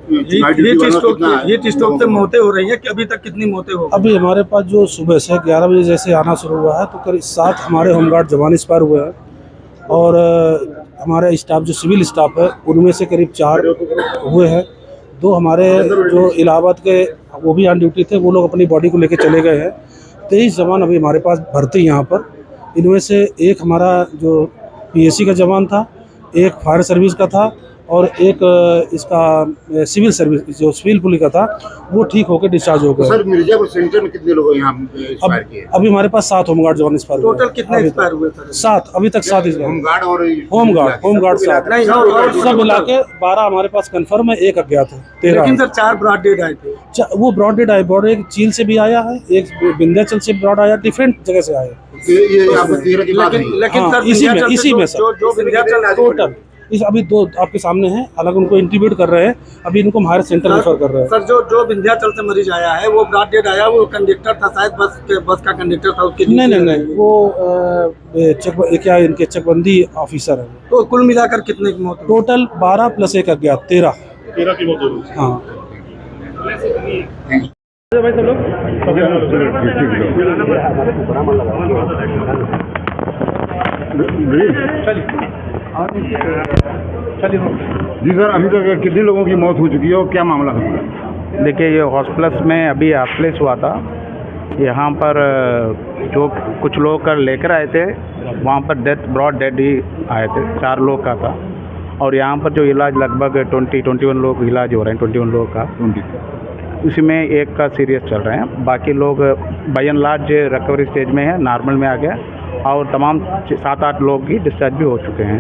Heat stroke से मौतें हो रही हैं कि अभी तक कितनी मौतें हो गई? अभी हमारे पास जो सुबह से 11 बजे जैसे आना शुरू हुआ है तो करीब 7 हमारे होमगार्ड जवान एक्सपायर हुए हैं और हमारा स्टाफ जो सिविल स्टाफ है उनमें से करीब 4 हुए हैं। 2 हमारे जो इलाहाबाद के वो भी ऑन ड्यूटी थे, वो लोग अपनी बॉडी को लेकर चले गए हैं। 23 जवान अभी हमारे पास भर्ती यहाँ पर। इनमें से एक हमारा जो पीएससी का जवान था, एक फायर सर्विस का था और एक इसका सिविल सर्विस जो सिविल पुलिस का था वो ठीक होकर डिस्चार्ज हो गया। सर मिर्जापुर सेंटर में कितने लोग यहाँ एक्सपायर किए? अभी हमारे पास 7 होमगार्ड जवान एक्सपायर हुए। टोटल कितने एक्सपायर हुए सर? 7 अभी तक 7 होमगार्ड और होमगार्ड 7 सब मिला के 12 हमारे पास कंफर्म है, एक अज्ञात है 13। लेकिन सर 4 ब्रॉड डेड आए थे। वो ब्रॉड डेड आए, ब्रॉड एक चील से भी आया है, एक विंध्याचल से ब्रॉड आया, डिफरेंट जगह से आए। लेकिन सर इसी में सर जो विंध्याचल टोटल इस अभी 2 आपके सामने हैं, हालांकि उनको इंटीब्यूट कर रहे हैं, अभी इनको हमारे सेंटर रेफर कर रहे हैं। सर जो विंध्याचल से मरीज आया है वो ब्रॉड डेड आया, वो कंडक्टर था शायद, बस का कंडक्टर था उसके? नहीं वो क्या इनके चकबंदी ऑफिसर है। तो कुल मिलाकर कितने की मौत? टोटल 12 प्लस 1 अज्ञात 13 की मौत हुई। हाँ जी सर, अभी तक कितने लोगों की मौत हो चुकी है और क्या मामला है? देखिए, ये हॉस्पिटल्स में अभी आप्लेस हुआ था। यहाँ पर जो कुछ लोग कर लेकर आए थे वहाँ पर ब्रॉड डेड ही आए थे, 4 लोग का था। और यहाँ पर जो इलाज लगभग 21 लोग इलाज हो रहे हैं, 21 लोग का। उसी में एक का सीरियस चल रहे हैं, बाकी लोग by and large recovery stage में है, नॉर्मल में आ गया और तमाम 7-8 लोग की डिस्चार्ज भी हो चुके हैं।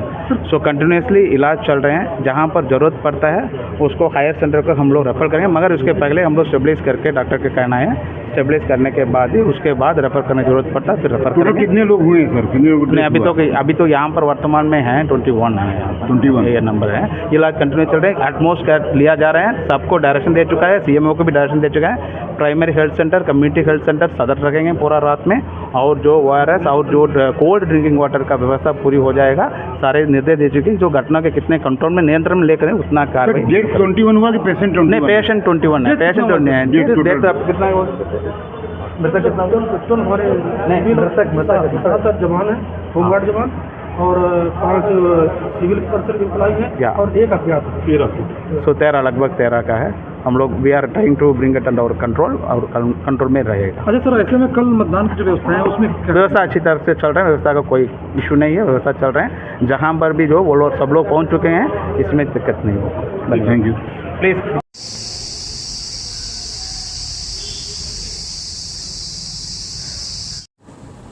सो कंटिन्यूसली इलाज चल रहे हैं। जहाँ पर ज़रूरत पड़ता है उसको हायर सेंटर को हम लोग रेफ़र करेंगे, मगर उसके पहले हम लोग स्टेबलाइज करके, डॉक्टर का कहना है स्टेबलाइज करने के बाद ही उसके बाद रेफ़र करने की ज़रूरत पड़ता है, फिर रेफ़र करेंगे। कितने लोग हुए हैं सर? कितने लोग? अभी तो यहाँ पर वर्तमान में हैं 21 है, यहाँ पर 21 ये नंबर है। इलाज कंटिन्यू चल रहे हैं, एटमोस्ट केयर लिया जा रहा है, सबको डायरेक्शन दे चुका है, सीएमओ को भी डायरेक्शन दे चुका है। Primary health centre, community health centre सदर रखेंगे पूरा रात में, और जो ORS और जो कोल्ड ड्रिंकिंग वाटर का व्यवस्था पूरी हो जाएगा। सारे निर्देश दे चुके हैं, जो घटना के कितने कंट्रोल में नियंत्रण में लेकर उतना कार्रवाई। 21 हुआ कि पेशेंट 21? नहीं, पेशेंट 21 है, पेशेंट 21 है। कितना मृतक कितना? नहीं, मृतक जवान है, होमगार्ड जवान और 5 सिविल पर्सन एम्प्लॉय है और एक अज्ञात 13। सो 13 लगभग 13 का है। हम लोग we are trying to bring it under control और कंट्रोल में रहेगा। अच्छा सर, ऐसे में कल मतदान की जो व्यवस्था है उसमें व्यवस्था अच्छी तरह से चल रहा है, व्यवस्था का कोई इशू नहीं है, व्यवस्था चल रहे हैं। जहाँ पर भी जो वो लोग सब लोग पहुँच चुके हैं, इसमें दिक्कत नहीं होगा। Thank you please.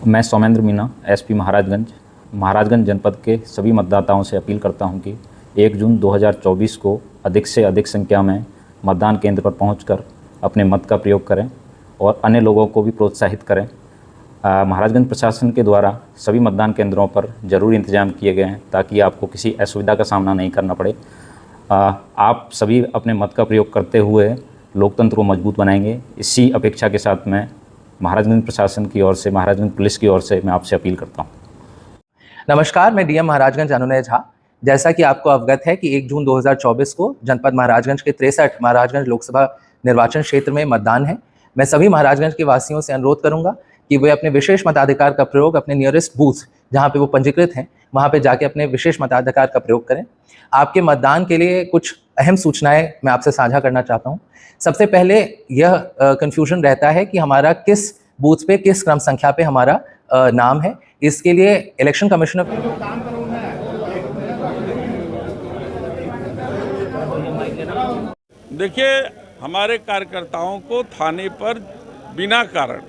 मैं सौमेंद्र मीना, एसपी महाराजगंज जनपद के सभी मतदाताओं से अपील करता हूं कि 1 जून 2024 को अधिक से अधिक संख्या में मतदान केंद्र पर पहुंचकर अपने मत का प्रयोग करें और अन्य लोगों को भी प्रोत्साहित करें। महाराजगंज प्रशासन के द्वारा सभी मतदान केंद्रों पर ज़रूरी इंतजाम किए गए हैं ताकि आपको किसी असुविधा का सामना नहीं करना पड़े। आप सभी अपने मत का प्रयोग करते हुए लोकतंत्र को मजबूत बनाएंगे। इसी अपेक्षा के साथ मैं महाराजगंज प्रशासन की ओर से, महाराजगंज पुलिस की ओर से मैं आपसे अपील करता हूँ। नमस्कार, मैं डीएम महाराजगंज अनुनय झा। जैसा कि आपको अवगत है कि 1 जून 2024 को जनपद महाराजगंज के 63 महाराजगंज लोकसभा निर्वाचन क्षेत्र में मतदान है। मैं सभी महाराजगंज के वासियों से अनुरोध करूंगा कि वे अपने विशेष मताधिकार का प्रयोग अपने नियरेस्ट बूथ जहां पे वो पंजीकृत हैं वहां पे जाके अपने विशेष मताधिकार का प्रयोग करें। आपके मतदान के लिए कुछ अहम सूचनाएं मैं आपसे साझा करना चाहता हूं। सबसे पहले यह कन्फ्यूजन रहता है कि हमारा किस बूथ पे, किस क्रम संख्या पे हमारा नाम है। इसके लिए इलेक्शन कमिश्नर देखिए, हमारे कार्यकर्ताओं को थाने पर बिना कारण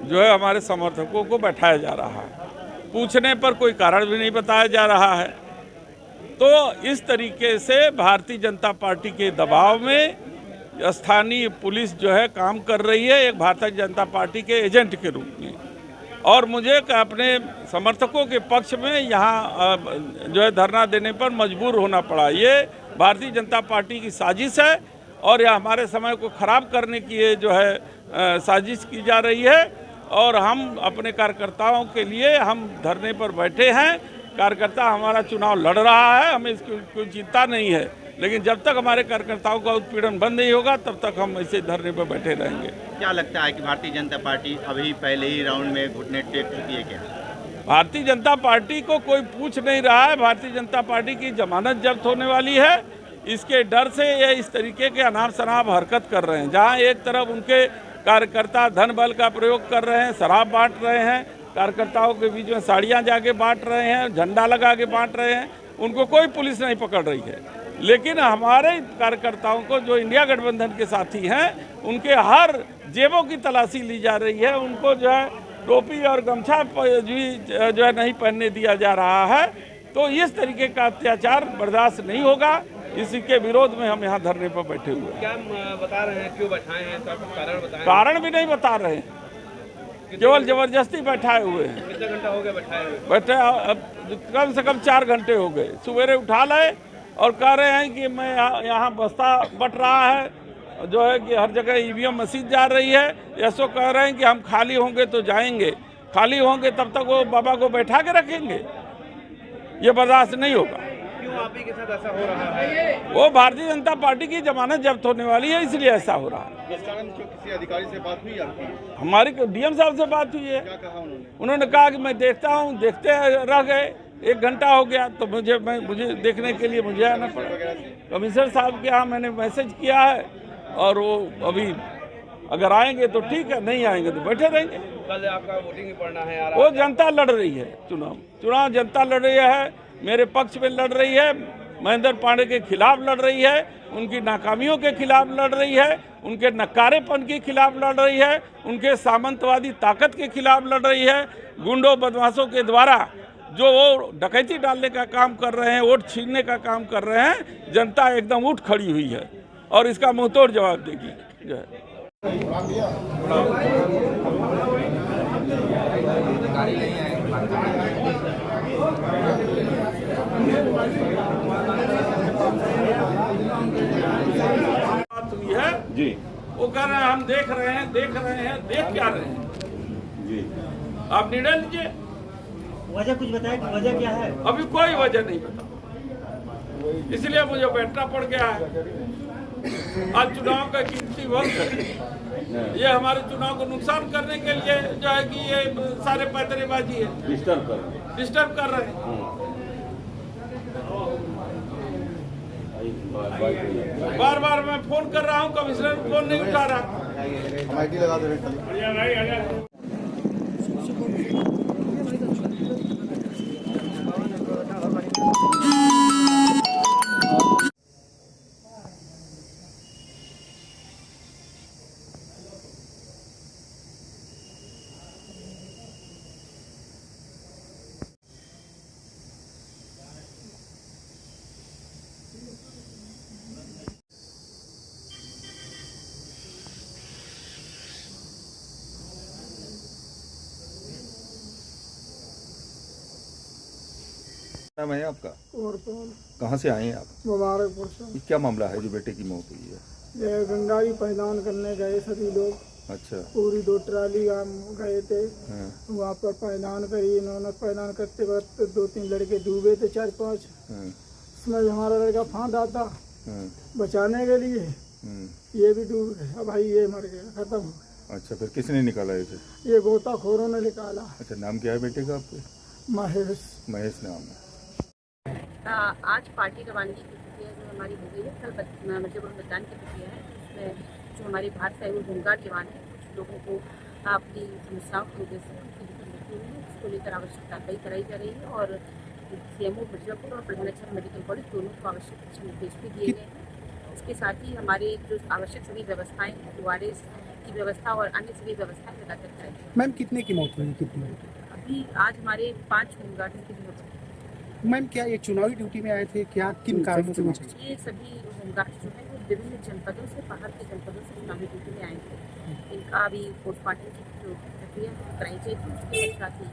जो है हमारे समर्थकों को बैठाया जा रहा है, पूछने पर कोई कारण भी नहीं बताया जा रहा है। तो इस तरीके से भारतीय जनता पार्टी के दबाव में स्थानीय पुलिस जो है काम कर रही है एक भारतीय जनता पार्टी के एजेंट के रूप में, और मुझे अपने समर्थकों के पक्ष में यहाँ जो है धरना देने पर मजबूर होना पड़ा। ये भारतीय जनता पार्टी की साजिश है और यह हमारे समय को ख़राब करने की ये जो है साजिश की जा रही है, और हम अपने कार्यकर्ताओं के लिए हम धरने पर बैठे हैं। कार्यकर्ता हमारा चुनाव लड़ रहा है, हमें इसकी कोई चिंता नहीं है, लेकिन जब तक हमारे कार्यकर्ताओं का उत्पीड़न बंद नहीं होगा तब तक हम ऐसे धरने पर बैठे रहेंगे। क्या लगता है कि भारतीय जनता पार्टी अभी पहले ही राउंड में घुटने टेक चुकी है क्या? भारतीय जनता पार्टी को कोई पूछ नहीं रहा है। भारतीय जनता पार्टी की जमानत जब्त होने वाली है। इसके डर से ये इस तरीके के अनाप शनाप हरकत कर रहे हैं, जहां एक तरफ उनके कार्यकर्ता धन बल का प्रयोग कर रहे हैं, शराब बांट रहे हैं, कार्यकर्ताओं के बीच में साड़ियाँ जाके बांट रहे हैं, झंडा लगा के बांट रहे हैं, उनको कोई पुलिस नहीं पकड़ रही है। लेकिन हमारे कार्यकर्ताओं को जो इंडिया गठबंधन के साथी हैं उनके हर जेबों की तलाशी ली जा रही है। उनको जो है टोपी और गमछा जो है नहीं पहनने दिया जा रहा है। तो इस तरीके का अत्याचार बर्दाश्त नहीं होगा। इसी के विरोध में हम यहाँ धरने पर बैठे हुए हैं। क्या बता रहे हैं, क्यों बैठाए हैं, कारण बताएं? कारण भी नहीं बता रहे हैं, केवल जबरदस्ती बैठाए हुए हैं। कितना घंटा हो गया बैठाए हुए? बैठे कम से कम 4 घंटे हो गए। सवेरे उठा लाए और कह रहे हैं कि मैं यहाँ बस्ता बट रहा है, जो है कि हर जगह ईवीएम मशीन जा रही है। ऐसो कह रहे हैं कि हम खाली होंगे तो जाएंगे, खाली होंगे तब तक वो बाबा को बैठा के रखेंगे। ये बर्दाश्त नहीं होगा। क्यों आप ही के साथ ऐसा हो रहा है? वो भारतीय जनता पार्टी की जमानत जब्त होने वाली है, इसलिए ऐसा हो रहा है। इस कारण किसी अधिकारी से बात हुई आपकी? हमारी डीएम साहब से बात हुई है। क्या कहा उन्होंने? उन्होंने कहा कि मैं देखता हूँ, देखते रह गए। 1 घंटा हो गया तो मुझे देखने के लिए मुझे आना पड़ा। कमिश्नर साहब के यहाँ मैंने मैसेज किया है और वो अभी अगर आएंगे तो ठीक है, नहीं आएंगे तो बैठे रहेंगे। कल आपका वोटिंग भी पड़ना है। वो जनता लड़ रही है, चुनाव जनता लड़ रही है, मेरे पक्ष में लड़ रही है, महेंद्र पांडे के खिलाफ लड़ रही है, उनकी नाकामियों के खिलाफ लड़ रही है, उनके नकारेपन के खिलाफ लड़ रही है, उनके सामंतवादी ताकत के खिलाफ लड़ रही है। गुंडों बदमाशों के द्वारा जो वो डकैती डालने का काम कर रहे हैं, वोट छीनने का काम कर रहे हैं, जनता एकदम उठ खड़ी हुई है और इसका मुंहतोड़ जवाब देगी। जो है बात हुई है जी, वो कह रहे हैं हम देख रहे हैं, देख क्या रहे हैं जी? आप निर्णय लीजिए। वजह कुछ बताए, वजह क्या है? अभी कोई वजह नहीं पता, इसलिए मुझे बैठना पड़ गया है। आज चुनाव का कीमती वक्त है, ये हमारे चुनाव को नुकसान करने के लिए जो है कि ये सारे पैतरेबाजी है, डिस्टर्ब कर रहे हैं। बार मैं फोन कर रहा हूँ, कमिश्नर फोन नहीं उठा रहा। नाम है आपका? और कहाँ से आए हैं आप? मुबारकपुर से। ये क्या मामला है जो बेटे की मौत हुई है? ये गंगा की पैदान करने गए सभी लोग। अच्छा। पूरी 2 ट्राली गए थे। हाँ। वहाँ पर पैदान करी। इन्होंने पैदान करते वक्त 2-3 लड़के डूबे थे, 4-5। हाँ। उसमें हमारा लड़का फांदा था बचाने के लिए, ये भी डूब गए। अब भाई ये मर गया, खत्म हो गया। अच्छा, फिर किसने निकाला इसे? ये गोताखोरों ने निकाला। अच्छा, नाम क्या है बेटे का आपके? महेश नाम है। आज पार्टी रवानगी की प्रक्रिया जो हमारी हो गई है, कल मध्यपुर मतदान की प्रक्रिया है, उसमें जो हमारे बाहर से आए हुए होमगार्ड जवान हैं, कुछ लोगों को अपनी समस्याओं की वजह से मृत्यु हुई है, इसको लेकर आवश्यक कार्रवाई कराई जा रही है और सीएमओ मिर्जापुर और प्रधानाचार्य मेडिकल कॉलेज दोनों को आवश्यक दिशा निर्देश भी दिए गए हैं। इसके साथ ही हमारे जो आवश्यक सभी व्यवस्थाएं, ORS की व्यवस्था और अन्य सभी व्यवस्थाएं लगातार कराई। मैम कितने की मौत हुई? कितनी? अभी आज हमारे 5 होमगार्ड की मौत हुई। मैम क्या ये चुनावी ड्यूटी में आए थे? क्या किन कारणों से? ये सभी होमगार्ड जो है वो विभिन्न जनपदों से, बाहर के जनपदों से चुनावी ड्यूटी में आए थे। इनका अभी पोस्टमार्टम की जो प्रक्रिया कराई जाएगी, उसके साथ ही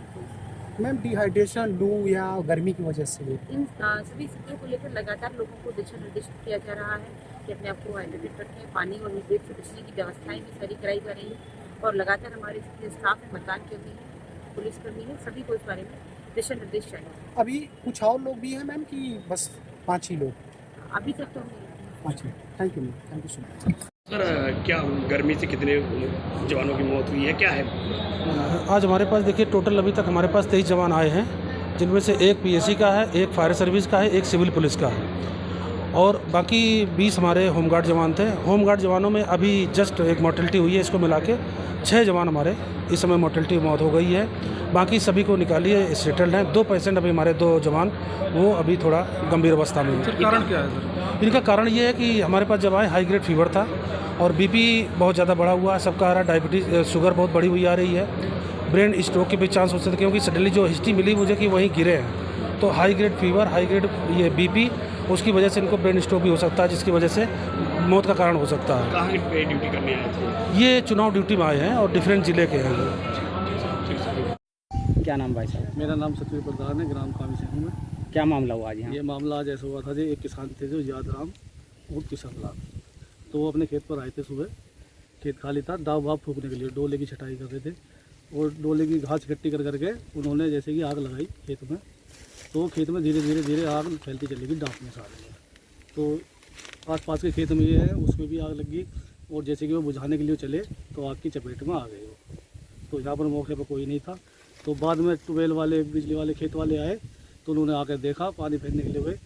मैम डिहाइड्रेशन, लू या गर्मी की वजह से इन सभी स्थितियों को लेकर लगातार लोगों को दिशा निर्देशित किया जा रहा है कि अपने आप को हाइड्रेटेड रखें। पानी और विद्युत से बिजली की व्यवस्थाएं भी सारी कराई जा रही है और लगातार हमारे जितने स्टाफ है, मतदान कर्मी है, पुलिसकर्मी है, सभी को इस बारे में दिशा निर्देश चाहिए। अभी कुछ और लोग भी हैं मैम कि बस 5 ही लोग? अभी तक तो नहीं। अच्छा, thank you so much. Sir क्या गर्मी से कितने जवानों की मौत हुई है, क्या है? आज हमारे पास देखिए टोटल अभी तक हमारे पास 23 जवान आए हैं, जिनमें से एक पीएससी का है, एक फायर सर्विस का है, एक सिविल पुलिस का है और बाकी 20 हमारे होमगार्ड जवान थे। होमगार्ड जवानों में अभी जस्ट एक मोर्टेलिटी हुई है, इसको मिला के 6 जवान हमारे इस समय मोर्टेलिटी मौत हो गई है। बाकी सभी को निकालिए सेटल्ड हैं। 2 पेशेंट अभी हमारे 2 जवान वो अभी थोड़ा गंभीर अवस्था में हैं। कारण क्या है सर? इनका कारण ये है कि हमारे पास जब आए हाई ग्रेड फीवर था और बीपी बहुत ज़्यादा बढ़ा हुआ है, सबका आ रहा है, डायबिटीज़ शुगर बहुत बढ़ी हुई आ रही है, ब्रेन स्ट्रोक के भी चांस हो सकते हैं क्योंकि सडनली जो हिस्ट्री मिली मुझे कि वहीं गिरे हैं। तो high grade fever, high grade ये बीपी, उसकी वजह से इनको ब्रेन स्ट्रोक भी हो सकता है, जिसकी वजह से मौत का कारण हो सकता है। कहाँ पे ड्यूटी करने आए थे? ये चुनाव ड्यूटी में आए हैं और डिफरेंट ज़िले के हैं। क्या नाम भाई साहब? मेरा नाम सतवीर प्रधान है, ग्राम कामी से हूँ मैं। क्या मामला हुआ आज यहाँ? ये मामला आज ऐसा हुआ था जी, एक किसान थे जो यादराम और किसान लाल, तो वो अपने खेत पर आए थे सुबह, खेत खाली था, दाव भाव फूकने के लिए डोले की छटाई कर रहे थे और डोले की घास इकट्ठी कर करके उन्होंने जैसे कि आग लगाई खेत में, तो खेत में धीरे धीरे धीरे आग फैलती चली गई डाँप में सारे। तो आसपास के खेत में ये है उसमें भी आग लगी और जैसे कि वो बुझाने के लिए चले तो आग की चपेट में आ गए वो। तो यहाँ पर मौके पर कोई नहीं था, तो बाद में ट्यूबवेल वाले, बिजली वाले, खेत वाले आए तो उन्होंने आकर देखा, पानी फेंकने के लिए गए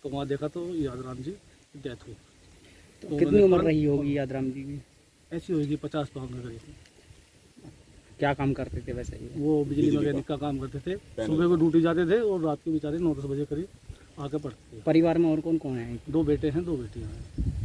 तो वहाँ देखा तो यादराम जी की डेथ हुई। तो कितनी उम्र रही होगी यादराम जी की? ऐसी होगी 50 पाउंड के करीब। क्या काम करते थे वैसे ये? वो बिजली मैकेनिक का काम करते थे, सुबह को ड्यूटी जाते थे और रात के बेचारे 9-10 बजे करीब आके पड़ते थे। परिवार में और कौन कौन है? 2 बेटे हैं, 2 बेटियाँ हैं।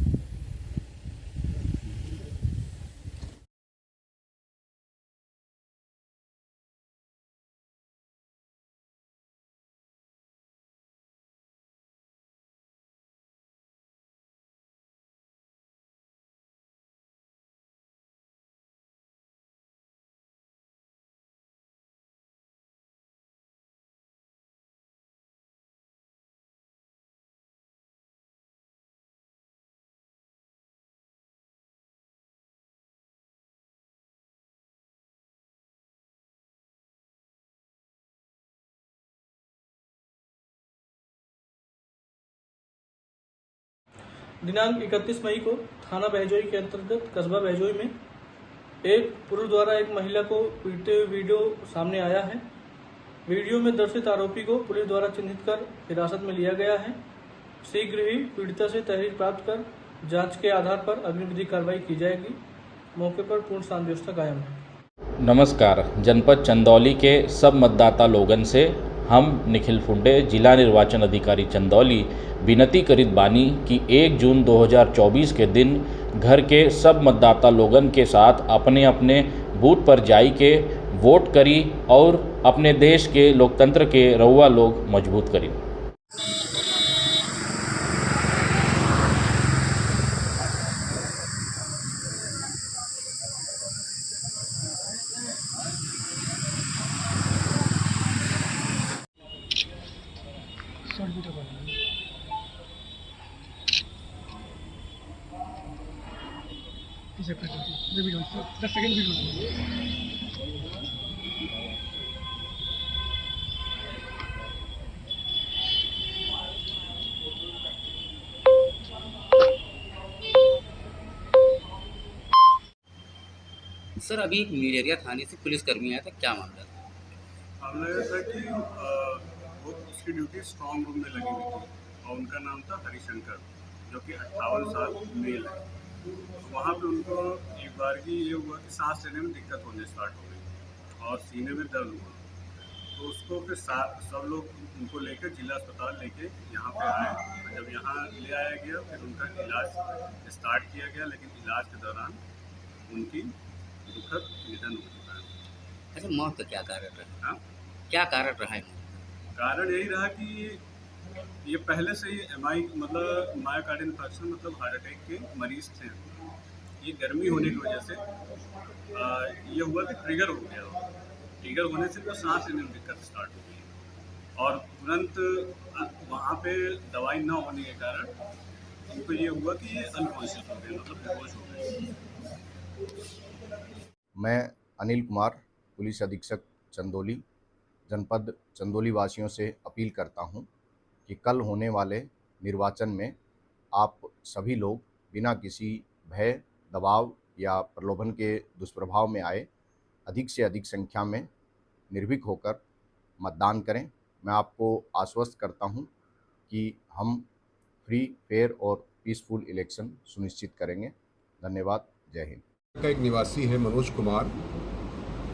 दिनांक 31 मई को थाना बहजोई के अंतर्गत कस्बा बहजोई में एक पुरुष द्वारा एक महिला को पीटते हुए वीडियो सामने आया है। वीडियो में दर्शित आरोपी को पुलिस द्वारा चिन्हित कर हिरासत में लिया गया है। शीघ्र ही पीड़िता से तहरीर प्राप्त कर जांच के आधार पर अग्रिम विधिक कार्रवाई की जाएगी। मौके पर पूर्ण शांति व्यवस्था कायम है। नमस्कार। जनपद चंदौली के सब मतदाता लोगन से हम निखिल फुंडे, जिला निर्वाचन अधिकारी चंदौली, विनती करित बानी कि 1 जून 2024 के दिन घर के सब मतदाता लोगन के साथ अपने अपने बूथ पर जाई के वोट करी और अपने देश के लोकतंत्र के रउआ लोग मजबूत करी। सर अभी मीडिया थाने से पुलिसकर्मी आया था, क्या मामला था? मामला यह था कि वो उसकी ड्यूटी स्ट्रॉन्ग रूम में लगी हुई थी और उनका नाम था हरिशंकर, जो कि 58 साल मेल है। तो वहाँ पे उनको एक बार की ये हुआ कि सांस लेने में दिक्कत होने स्टार्ट हो गई और सीने में दर्द हुआ, तो उसको फिर सब लोग उनको लेकर जिला अस्पताल लेके यहाँ पे आए। जब यहाँ ले आया गया फिर उनका इलाज स्टार्ट किया गया, लेकिन इलाज के दौरान उनकी दुखद निधन हो चुका है। अच्छा, मौत का क्या कारण रहा? हाँ, क्या कारण रहा है? कारण यही रहा कि ये पहले से ही मतलब मायोकार्डियल इंफार्क्शन मतलब हार्ट अटैक के मरीज थे। ये गर्मी होने की वजह से ये हुआ कि ट्रिगर हो गया। ट्रिगर होने से तो सांस लेने में दिक्कत स्टार्ट हो गई और तुरंत वहाँ पे दवाई ना होने के कारण उनको ये हुआ कि ये अनकॉन्शियस हो गए, मतलब बेहोश हो गए। मैं अनिल कुमार, पुलिस अधीक्षक चंदौली, जनपद चंदौली वासियों से अपील करता हूं कि कल होने वाले निर्वाचन में आप सभी लोग बिना किसी भय, दबाव या प्रलोभन के दुष्प्रभाव में आए अधिक से अधिक संख्या में निर्भीक होकर मतदान करें। मैं आपको आश्वस्त करता हूं कि हम फ्री, फेयर और पीसफुल इलेक्शन सुनिश्चित करेंगे। धन्यवाद। जय हिंद। का एक निवासी है मनोज कुमार।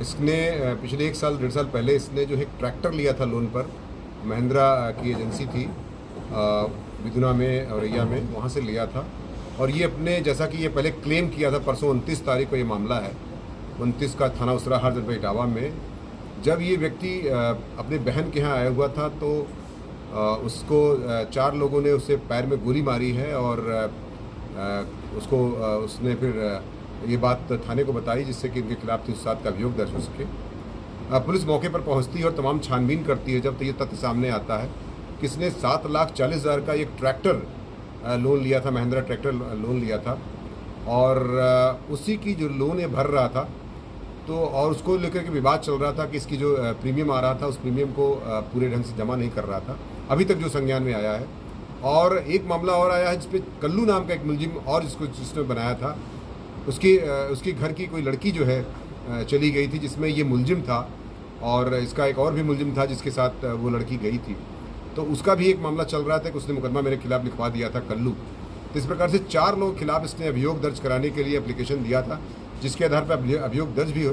इसने पिछले 1 साल 1.5 साल पहले इसने जो है ट्रैक्टर लिया था लोन पर, महिंद्रा की एजेंसी थी विदुना में, औरैया में, वहाँ से लिया था। और ये अपने, जैसा कि ये पहले क्लेम किया था, परसों 29 तारीख को ये मामला है, 29 का थाना उसराहार जनपद इटावा में, जब ये व्यक्ति अपने बहन के यहाँ आया हुआ था तो उसको 4 लोगों ने उसे पैर में गोली मारी है और उसने फिर ये बात थाने को बताई, जिससे कि इनके खिलाफ 307 का अभियोग दर्ज हो सके। पुलिस मौके पर पहुंचती है और तमाम छानबीन करती है। जब तो ये तथ्य सामने आता है कि इसने 7,40,000 का एक ट्रैक्टर लोन लिया था, महिंद्रा ट्रैक्टर लोन लिया था, और उसी की जो लोन ये भर रहा था, तो और उसको लेकर के विवाद चल रहा था कि इसकी जो प्रीमियम आ रहा था उस प्रीमियम को पूरे ढंग से जमा नहीं कर रहा था, अभी तक जो संज्ञान में आया है। और एक मामला और आया है जिसपे कल्लू नाम का एक मुलजिम और जिसने बनाया था, उसकी घर की कोई लड़की जो है चली गई थी, जिसमें ये मुलजिम था, और इसका एक और भी मुलजिम था जिसके साथ वो लड़की गई थी। तो उसका भी एक मामला चल रहा था कि उसने मुकदमा मेरे खिलाफ लिखवा दिया था, कल्लू। तो इस प्रकार से 4 लोगों के खिलाफ इसने अभियोग दर्ज कराने के लिए एप्लीकेशन दिया था, जिसके आधार पर अभियोग दर्ज भी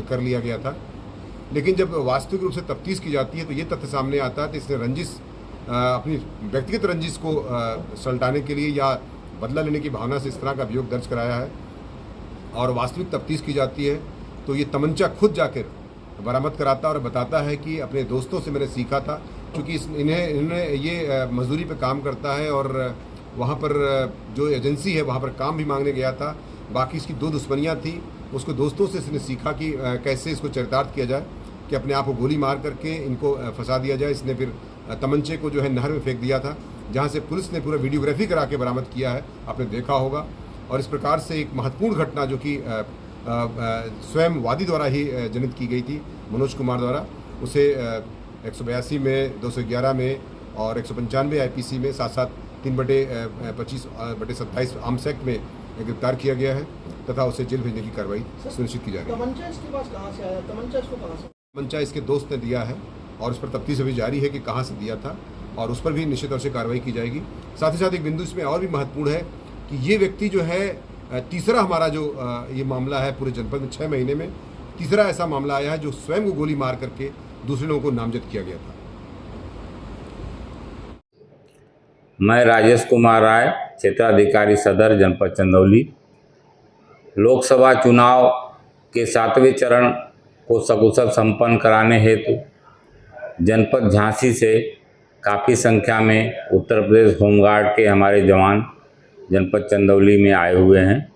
कर लिया गया था। लेकिन जब वास्तविक रूप से तफ्तीश की जाती है तो ये तथ्य सामने आता है कि इसने रंजिश, अपनी व्यक्तिगत रंजिश को सलटाने के लिए या बदला लेने की भावना से इस तरह का अभियोग दर्ज कराया है। और वास्तविक तफ्तीश की जाती है तो ये तमंचा खुद जाकर बरामद कराता और बताता है कि अपने दोस्तों से मैंने सीखा था, क्योंकि इन्होंने ये मजदूरी पे काम करता है और वहाँ पर जो एजेंसी है वहाँ पर काम भी मांगने गया था। बाकी इसकी 2 दुश्मनियाँ थी, उसको दोस्तों से इसने सीखा कि कैसे इसको चरितार्थ किया जाए, कि अपने आप को गोली मार करके इनको फंसा दिया जाए। इसने फिर तमंचे को जो है नहर में फेंक दिया था, जहाँ से पुलिस ने पूरा वीडियोग्राफी करा के बरामद किया है, आपने देखा होगा। और इस प्रकार से एक महत्वपूर्ण घटना जो कि स्वयं वादी द्वारा ही जनित की गई थी, मनोज कुमार द्वारा, उसे 182 में, 211 में और 195 IPC में, साथ साथ 3/25/27 आर्म्स एक्ट में गिरफ्तार किया गया है तथा उसे जेल भेजने की कार्रवाई सुनिश्चित की जा रही है। तमंचा इसके पास कहाँ से आया? तमंचा इसको कहाँ से? तमंचा इसके दोस्त ने दिया है और उस पर तफ्तीश अभी जारी है कि कहाँ से दिया था, और उस पर भी निश्चित तौर से कार्रवाई की जाएगी। साथ ही साथ एक बिंदु इसमें और भी महत्वपूर्ण है कि ये व्यक्ति जो है, तीसरा हमारा जो ये मामला है पूरे जनपद में 6 महीने में तीसरा ऐसा मामला आया है जो स्वयं को गोली मार करके दूसरे लोगों को नामजद किया गया था। मैं राजेश कुमार राय, क्षेत्राधिकारी सदर, जनपद चंदौली। लोकसभा चुनाव के 7वें चरण को सकुशल संपन्न कराने हेतु जनपद झांसी से काफ़ी संख्या में उत्तर प्रदेश होमगार्ड के हमारे जवान जनपद चंदौली में आए हुए हैं,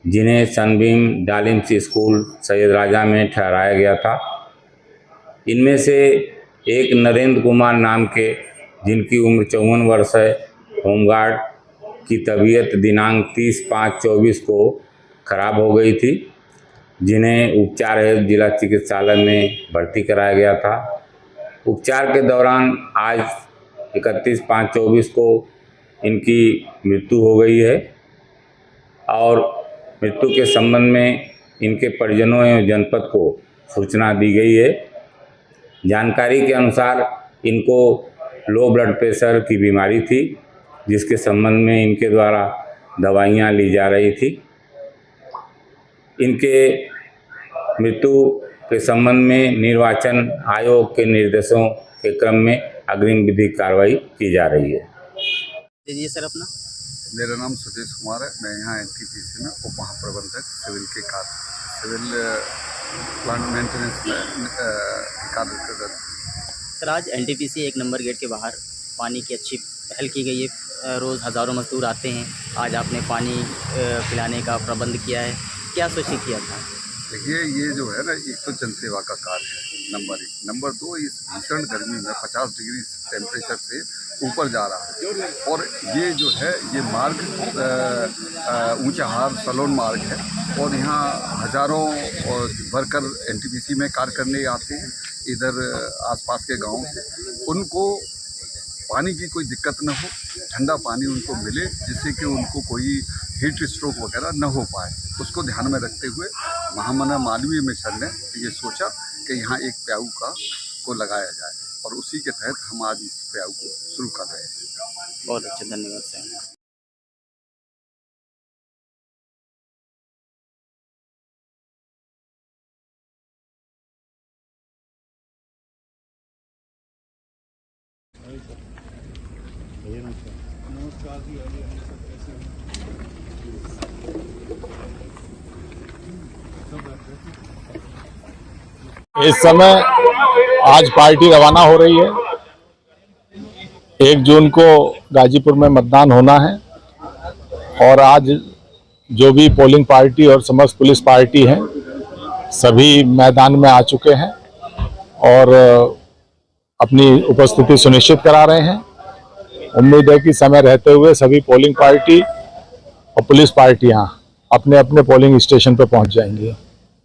जिन्हें सनबीम डालिम्स स्कूल सैयद राजा में ठहराया गया था। इनमें से एक नरेंद्र कुमार नाम के, जिनकी उम्र 54 वर्ष है, होमगार्ड की तबीयत दिनांक 30/5/24 को खराब हो गई थी, जिन्हें उपचार हेतु जिला चिकित्सालय में भर्ती कराया गया था। उपचार के दौरान आज 31/5/24 को इनकी मृत्यु हो गई है और मृत्यु के संबंध में इनके परिजनों एवं जनपद को सूचना दी गई है। जानकारी के अनुसार इनको लो ब्लड प्रेशर की बीमारी थी, जिसके संबंध में इनके द्वारा दवाइयाँ ली जा रही थी। इनके मृत्यु के संबंध में निर्वाचन आयोग के निर्देशों के क्रम में अग्रिम विधिक कार्रवाई की जा रही है। दीजिए सर अपना। मेरा नाम सुदेश कुमार है। मैं यहाँ NTPC में उप महाप्रबंधक सिविल के सिविल प्लांट मेंटेनेंस में कार्य कर रहा हूँ। सर आज NTPC 1 नंबर गेट के बाहर पानी की अच्छी पहल की गई है। रोज़ हज़ारों मजदूर आते हैं, आज आपने पानी पिलाने का प्रबंध किया है, क्या सोची किया था? देखिए, ये जो है ना, एक तो जनसेवा का कार्य है, नंबर 1। नंबर 2, इस भीषण गर्मी में 50 डिग्री टेम्परेचर से ऊपर जा रहा है, और ये जो है ये मार्ग ऊंचाहार सलोन मार्ग है, और यहाँ हजारों वर्कर NTPC में कार्य करने आते हैं इधर आसपास के गाँव से। उनको पानी की कोई दिक्कत न हो, ठंडा पानी उनको मिले जिससे कि उनको कोई हीट स्ट्रोक वगैरह न हो पाए। उसको ध्यान में रखते हुए महामना मालवीय मिशन ने ये सोचा कि यहाँ एक प्याऊ को लगाया जाए और उसी के तहत हम आज इस प्याऊ को शुरू कर रहे हैं। बहुत अच्छा, धन्यवाद सर। इस समय आज पार्टी रवाना हो रही है। 1 जून को गाजीपुर में मतदान होना है और आज जो भी पोलिंग पार्टी और समस्त पुलिस पार्टी हैं सभी मैदान में आ चुके हैं और अपनी उपस्थिति सुनिश्चित करा रहे हैं। उम्मीद है कि समय रहते हुए सभी पोलिंग पार्टी और पुलिस पार्टियां अपने अपने पोलिंग स्टेशन पर पहुंच जाएंगी।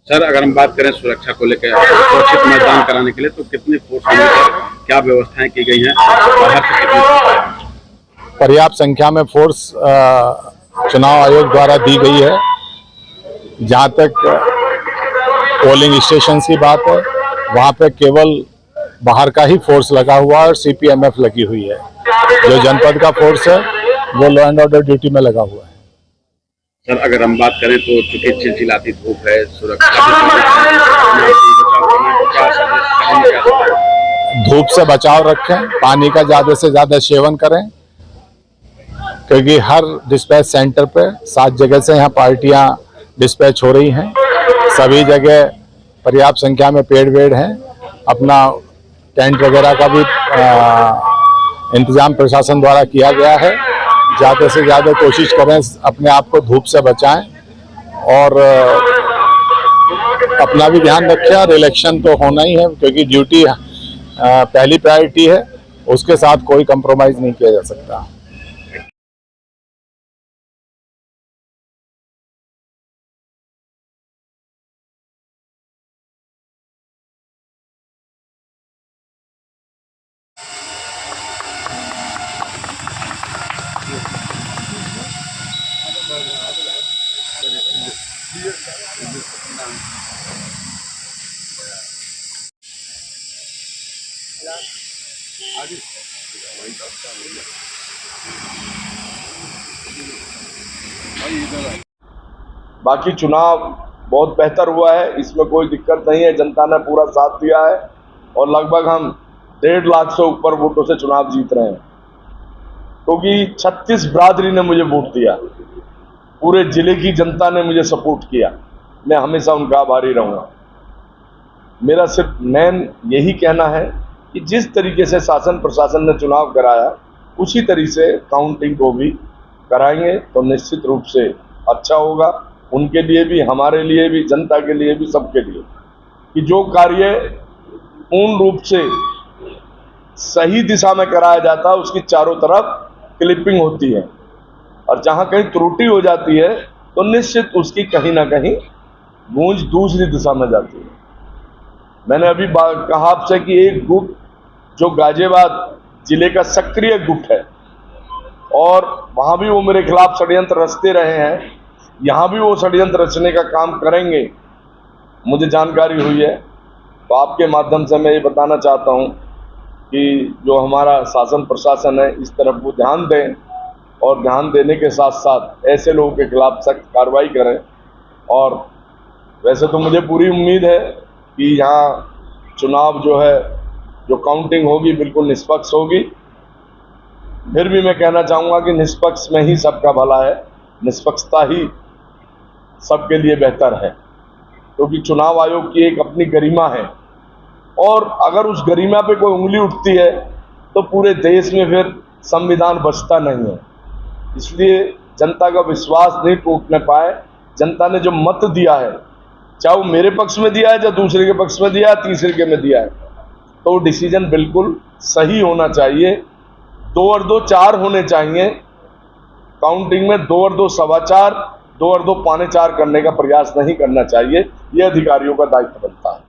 सर, अगर हम बात करें सुरक्षा को लेकर सुरक्षित मतदान कराने के लिए तो कितनी फोर्स होने पर क्या व्यवस्थाएं की गई हैं? बाहर से कितनी पर्याप्त संख्या में फोर्स चुनाव आयोग द्वारा दी गई है। जहां तक पोलिंग स्टेशन की बात है वहां पे केवल बाहर का ही फोर्स लगा हुआ है और CPMF लगी हुई है। जो जनपद का फोर्स है वो लॉ एंड ऑर्डर ड्यूटी में लगा हुआ है। सर, अगर हम बात करें तो चूंकि चिलचिलाती धूप है, धूप से बचाव रखें, पानी का ज्यादा से ज्यादा सेवन करें क्योंकि हर डिस्पैच सेंटर पे 7 जगह से यहाँ पार्टियां डिस्पैच हो रही हैं। सभी जगह पर्याप्त संख्या में पेड़ हैं। अपना टेंट वगैरह का भी इंतजाम प्रशासन द्वारा किया गया है। ज़्यादा से ज़्यादा कोशिश करें अपने आप को धूप से बचाएं और अपना भी ध्यान रखें। और इलेक्शन तो होना ही है क्योंकि ड्यूटी पहली प्रायोरिटी है, उसके साथ कोई कंप्रोमाइज़ नहीं किया जा सकता। बाकी चुनाव बहुत बेहतर हुआ है, इसमें कोई दिक्कत नहीं है। जनता ने पूरा साथ दिया है और लगभग हम 1.5 लाख से ऊपर वोटों से चुनाव जीत रहे हैं क्योंकि 36 बिरादरी ने मुझे वोट दिया। पूरे जिले की जनता ने मुझे सपोर्ट किया। मैं हमेशा उनका आभारी रहूँगा। मेरा सिर्फ मेन यही कहना है कि जिस तरीके से शासन प्रशासन ने चुनाव कराया उसी तरीके से काउंटिंग को भी कराएंगे तो निश्चित रूप से अच्छा होगा, उनके लिए भी, हमारे लिए भी, जनता के लिए भी, सबके लिए। कि जो कार्य पूर्ण रूप से सही दिशा में कराया जाता है उसकी चारों तरफ क्लिपिंग होती है और जहां कहीं त्रुटि हो जाती है तो निश्चित उसकी कहीं ना कहीं गूंज दूसरी दिशा में जाती है। मैंने अभी कहा आपसे कि एक गुट जो गाजियाबाद जिले का सक्रिय गुट है और वहां भी वो मेरे खिलाफ षड्यंत्र रचते रहे हैं, यहाँ भी वो षड्यंत्र रचने का काम करेंगे, मुझे जानकारी हुई है। तो आपके माध्यम से मैं ये बताना चाहता हूँ कि जो हमारा शासन प्रशासन है इस तरफ वो ध्यान दें और ध्यान देने के साथ साथ ऐसे लोगों के खिलाफ सख्त कार्रवाई करें। और वैसे तो मुझे पूरी उम्मीद है कि यहाँ चुनाव जो है, जो काउंटिंग होगी बिल्कुल निष्पक्ष होगी। फिर भी मैं कहना चाहूँगा कि निष्पक्ष में ही सबका भला है, निष्पक्षता ही सबके लिए बेहतर है क्योंकि चुनाव आयोग की एक अपनी गरिमा है और अगर उस गरिमा पे कोई उंगली उठती है तो पूरे देश में फिर संविधान बचता नहीं है। इसलिए जनता का विश्वास नहीं टूटने पाए। जनता ने जो मत दिया है, चाहे वो मेरे पक्ष में दिया है, चाहे दूसरे के पक्ष में दिया है, तीसरे के में दिया है, तो वो डिसीजन बिल्कुल सही होना चाहिए। 2 और 2 4 होने चाहिए। काउंटिंग में 2 और 2 सवा 4, 2 और 2 पौने 4 करने का प्रयास नहीं करना चाहिए। ये अधिकारियों का दायित्व बनता है।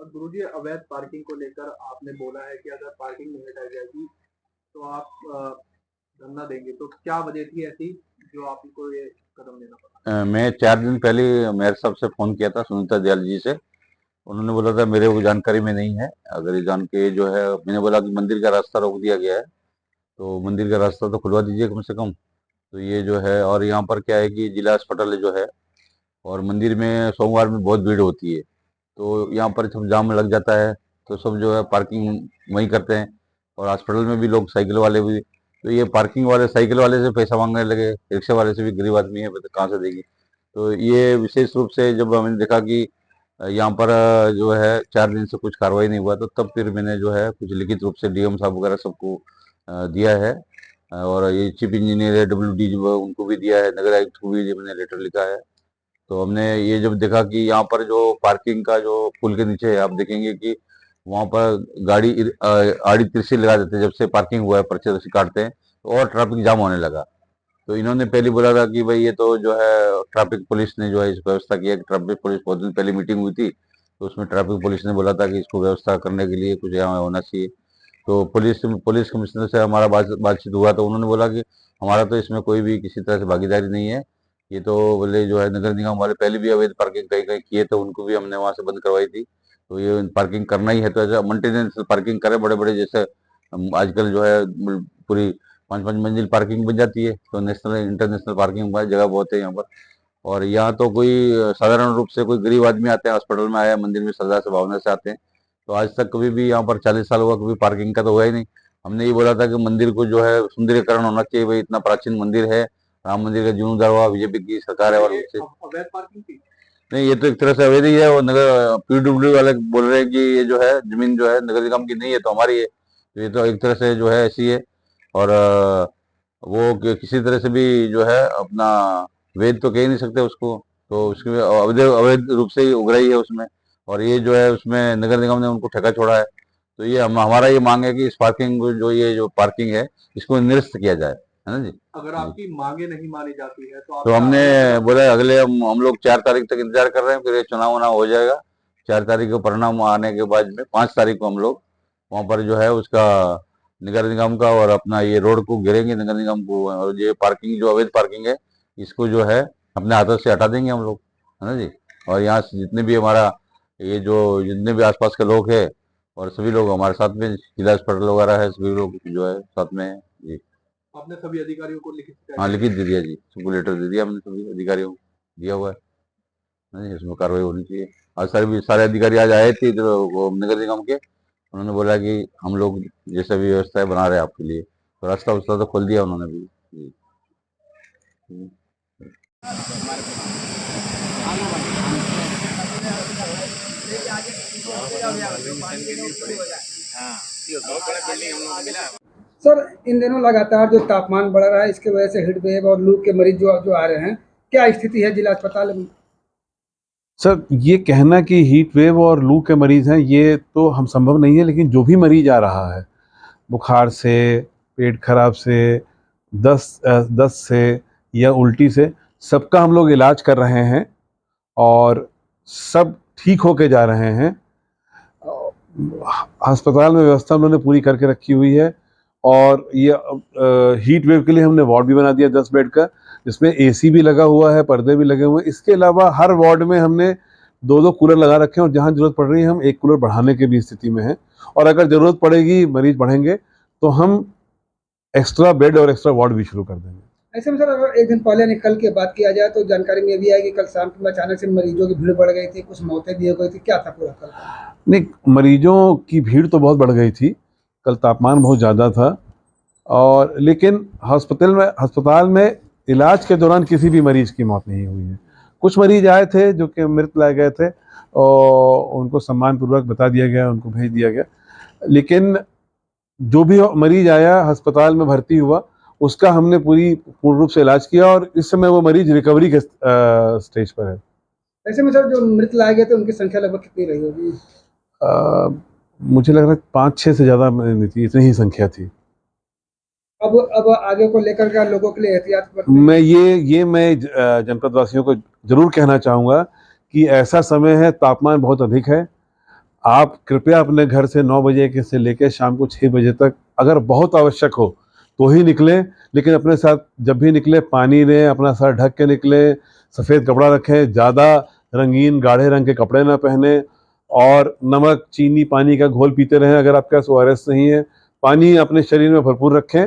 और गुरुजी, अवैध पार्किंग को लेकर आपने बोला है कि अगर पार्किंग नहीं हटाई जाएगी तो आप धरना देंगे, तो क्या वजह थी ऐसी जो आपको ये कदम लेना पड़ा? मैं 4 दिन पहले मेयर साहब से फ़ोन किया था, सुनीता दयाल जी से। उन्होंने बोला था मेरे को जानकारी में नहीं है, अगर ये जान के जो है, मैंने बोला कि मंदिर का रास्ता रोक दिया गया है, तो मंदिर का रास्ता तो खुलवा दीजिए कम से कम। तो ये जो है, और यहाँ पर क्या है कि जिला अस्पताल जो है और मंदिर में सोमवार में बहुत भीड़ होती है, तो यहाँ पर सब जाम लग जाता है, तो सब जो है पार्किंग वहीं करते हैं। और हॉस्पिटल में भी लोग साइकिल वाले भी, तो ये पार्किंग वाले साइकिल वाले से पैसा मांगने लगे, रिक्शे वाले से भी गरीब आदमी है, तो कहाँ से देगी। तो ये विशेष रूप से जब हमने देखा कि यहाँ पर जो है 4 दिन से कुछ कार्रवाई नहीं हुआ, तो तब फिर मैंने जो है कुछ लिखित रूप से डीएम साहब वगैरह सबको दिया है, और ये चीफ इंजीनियर है WD जो उनको भी दिया है, नगर आयुक्त को भी मैंने लेटर लिखा है। तो हमने ये जब देखा कि यहाँ पर जो पार्किंग का जो पुल के नीचे है, आप देखेंगे कि वहाँ पर गाड़ी आड़ी तिरछी लगा देते हैं, जब से पार्किंग हुआ है पर्चे रसी काटते हैं, तो और ट्रैफिक जाम होने लगा। तो इन्होंने पहले बोला था कि भाई ये तो जो है ट्रैफिक पुलिस ने जो है इस व्यवस्था की है। ट्रैफिक पुलिस बहुत दिन पहले मीटिंग हुई थी, तो उसमें ट्रैफिक पुलिस ने बोला था कि इसको व्यवस्था करने के लिए कुछ यहाँ होना चाहिए। तो पुलिस कमिश्नर से हमारा बातचीत हुआ, तो उन्होंने बोला कि हमारा तो इसमें कोई भी किसी तरह से भागीदारी नहीं है, ये तो बोले जो है नगर निगम वाले पहले भी अवैध पार्किंग कहीं कहीं किए, तो उनको भी हमने वहाँ से बंद करवाई थी। तो ये पार्किंग करना ही है तो ऐसा मेंटेनेंस पार्किंग करे, बड़े बड़े जैसे आजकल जो है पूरी 5-5 मंजिल पार्किंग बन जाती है, तो नेशनल इंटरनेशनल पार्किंग जगह बहुत है यहाँ पर। और यहाँ तो कोई साधारण रूप से कोई गरीब आदमी आते हैं, हॉस्पिटल में आया, मंदिर में श्रद्धा से भावना से आते हैं, तो आज तक कभी भी यहाँ पर 40 साल हुआ कभी पार्किंग का तो हुआ ही नहीं। हमने ये बोला था कि मंदिर को जो है सुंदरीकरण होना चाहिए, भाई इतना प्राचीन मंदिर है, राम मंदिर का जीर्णोद्धार हुआ, बीजेपी की सरकार है, और अवैध पार्किंग थी? नहीं, ये तो एक तरह से अवैध ही है। और नगर PWD वाले बोल रहे हैं कि ये जो है जमीन जो है नगर निगम की नहीं है, तो हमारी है, तो ये तो एक तरह से जो है ऐसी है। और वो किसी तरह से भी जो है अपना वैध तो कह ही नहीं सकते उसको, तो उसके अवैध रूप से ही उगराई है उसमें, और ये जो है उसमें नगर निगम ने उनको ठेका छोड़ा है। तो ये हमारा ये मांग है कि इस पार्किंग जो ये जो पार्किंग है इसको निरस्त किया जाए, है ना जी। अगर आपकी मांगे नहीं मानी जाती है तो हमने बोला अगले हम लोग 4 तारीख तक इंतजार कर रहे हैं, फिर ये चुनाव हो जाएगा। 4 तारीख को परिणाम आने के बाद में 5 तारीख को हम लोग वहाँ पर जो है उसका नगर निगम का और अपना ये रोड को घेरेंगे नगर निगम को, और ये पार्किंग जो अवैध पार्किंग है इसको जो है अपने हाथों से हटा देंगे हम लोग, है ना जी। और यहाँ से जितने भी हमारा ये जो जितने भी आसपास के लोग हैं और सभी लोग हमारे साथ में, जिला अस्पताल वगैरह है, सभी लोग जो है साथ में है जी। आपने सभी अधिकारियों को लिखित? हाँ, लिखित दे दिया जी, सबको लेटर दे दिया हमने, सभी अधिकारियों को दिया हुआ है, नहीं इसमें कार्रवाई होनी चाहिए। आज सारे अधिकारी आज आए थे इधर नगर निगम के, उन्होंने बोला कि हम लोग जैसा भी व्यवस्था है बना रहे हैं आपके लिए, तो रास्ता उस्ता तो खोल दिया उन्होंने भी जी। सर, इन दिनों लगातार जो तापमान बढ़ रहा है, इसकी वजह से हीट वेव और लू के मरीज जो आ रहे हैं, क्या स्थिति है जिला अस्पताल में? सर, ये कहना कि हीट वेव और लू के मरीज़ हैं ये तो हम संभव नहीं है, लेकिन जो भी मरीज आ रहा है बुखार से, पेट खराब से, दस्त से या उल्टी से, सबका हम लोग इलाज कर रहे हैं और सब ठीक होके जा रहे हैं। अस्पताल में व्यवस्था उन्होंने पूरी करके रखी हुई है, और ये हीट वेव के लिए हमने वार्ड भी बना दिया 10 बेड का, जिसमें AC भी लगा हुआ है, पर्दे भी लगे हुए हैं। इसके अलावा हर वार्ड में हमने 2-2 कूलर लगा रखे हैं, और जहां जरूरत पड़ रही है हम 1 कूलर बढ़ाने की भी स्थिति में हैं, और अगर ज़रूरत पड़ेगी, मरीज बढ़ेंगे, तो हम एक्स्ट्रा बेड और एक्स्ट्रा वार्ड भी शुरू कर देंगे। ऐसे में सर, अगर एक दिन पहले निकल के बात किया जाए तो जानकारी में भी आई कि कल शाम में अचानक से मरीजों की भीड़ बढ़ गई थी, कुछ मौतें भी हो गई थी, क्या था पूरा कल? नहीं, मरीजों की भीड़ तो बहुत बढ़ गई थी, कल तापमान बहुत ज़्यादा था, और लेकिन अस्पताल में इलाज के दौरान किसी भी मरीज की मौत नहीं हुई है। कुछ मरीज आए थे जो कि मृत लाए गए थे, और उनको सम्मानपूर्वक बता दिया गया, उनको भेज दिया गया, लेकिन जो भी मरीज आया अस्पताल में भर्ती हुआ उसका हमने पूर्ण रूप से इलाज किया, और इस समय वो मरीज रिकवरी के स्टेज पर है। ऐसे में सर, जो मृत लाए गए थे उनकी संख्या लगभग कितनी रही होगी? मुझे लग रहा है 5-6 से ज़्यादा नहीं थी, इतनी ही संख्या थी। अब आगे को लेकर के लोगों के लिए एहतियात मैं जनपद वासियों को जरूर कहना चाहूँगा कि ऐसा समय है, तापमान बहुत अधिक है, आप कृपया अपने घर से 9 बजे से लेकर शाम को 6 बजे तक अगर बहुत आवश्यक हो तो ही निकलें, लेकिन अपने साथ जब भी निकले पानी लें, अपना सर ढक के निकलें, सफ़ेद कपड़ा रखें, ज़्यादा रंगीन गाढ़े रंग के कपड़े ना पहने और नमक, चीनी, पानी का घोल पीते रहें। अगर आपके पास ORS नहीं है, पानी अपने शरीर में भरपूर रखें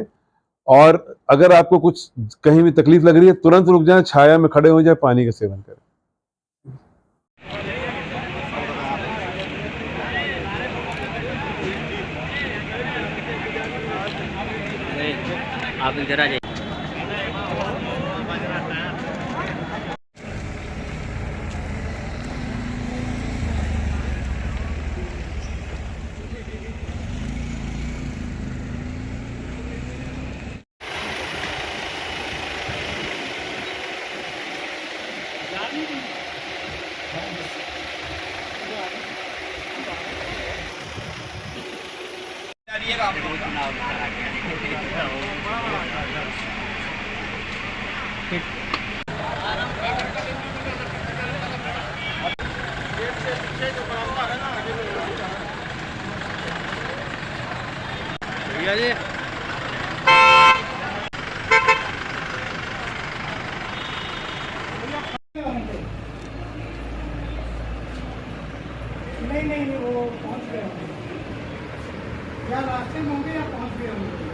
और अगर आपको कुछ कहीं भी तकलीफ लग रही है तुरंत रुक जाएं, छाया में खड़े हो जाए, पानी का सेवन करें। आप इधर आ जाइए। नहीं वो पहुंच गए होंगे या रास्ते में होंगे या पहुंच गए होंगे।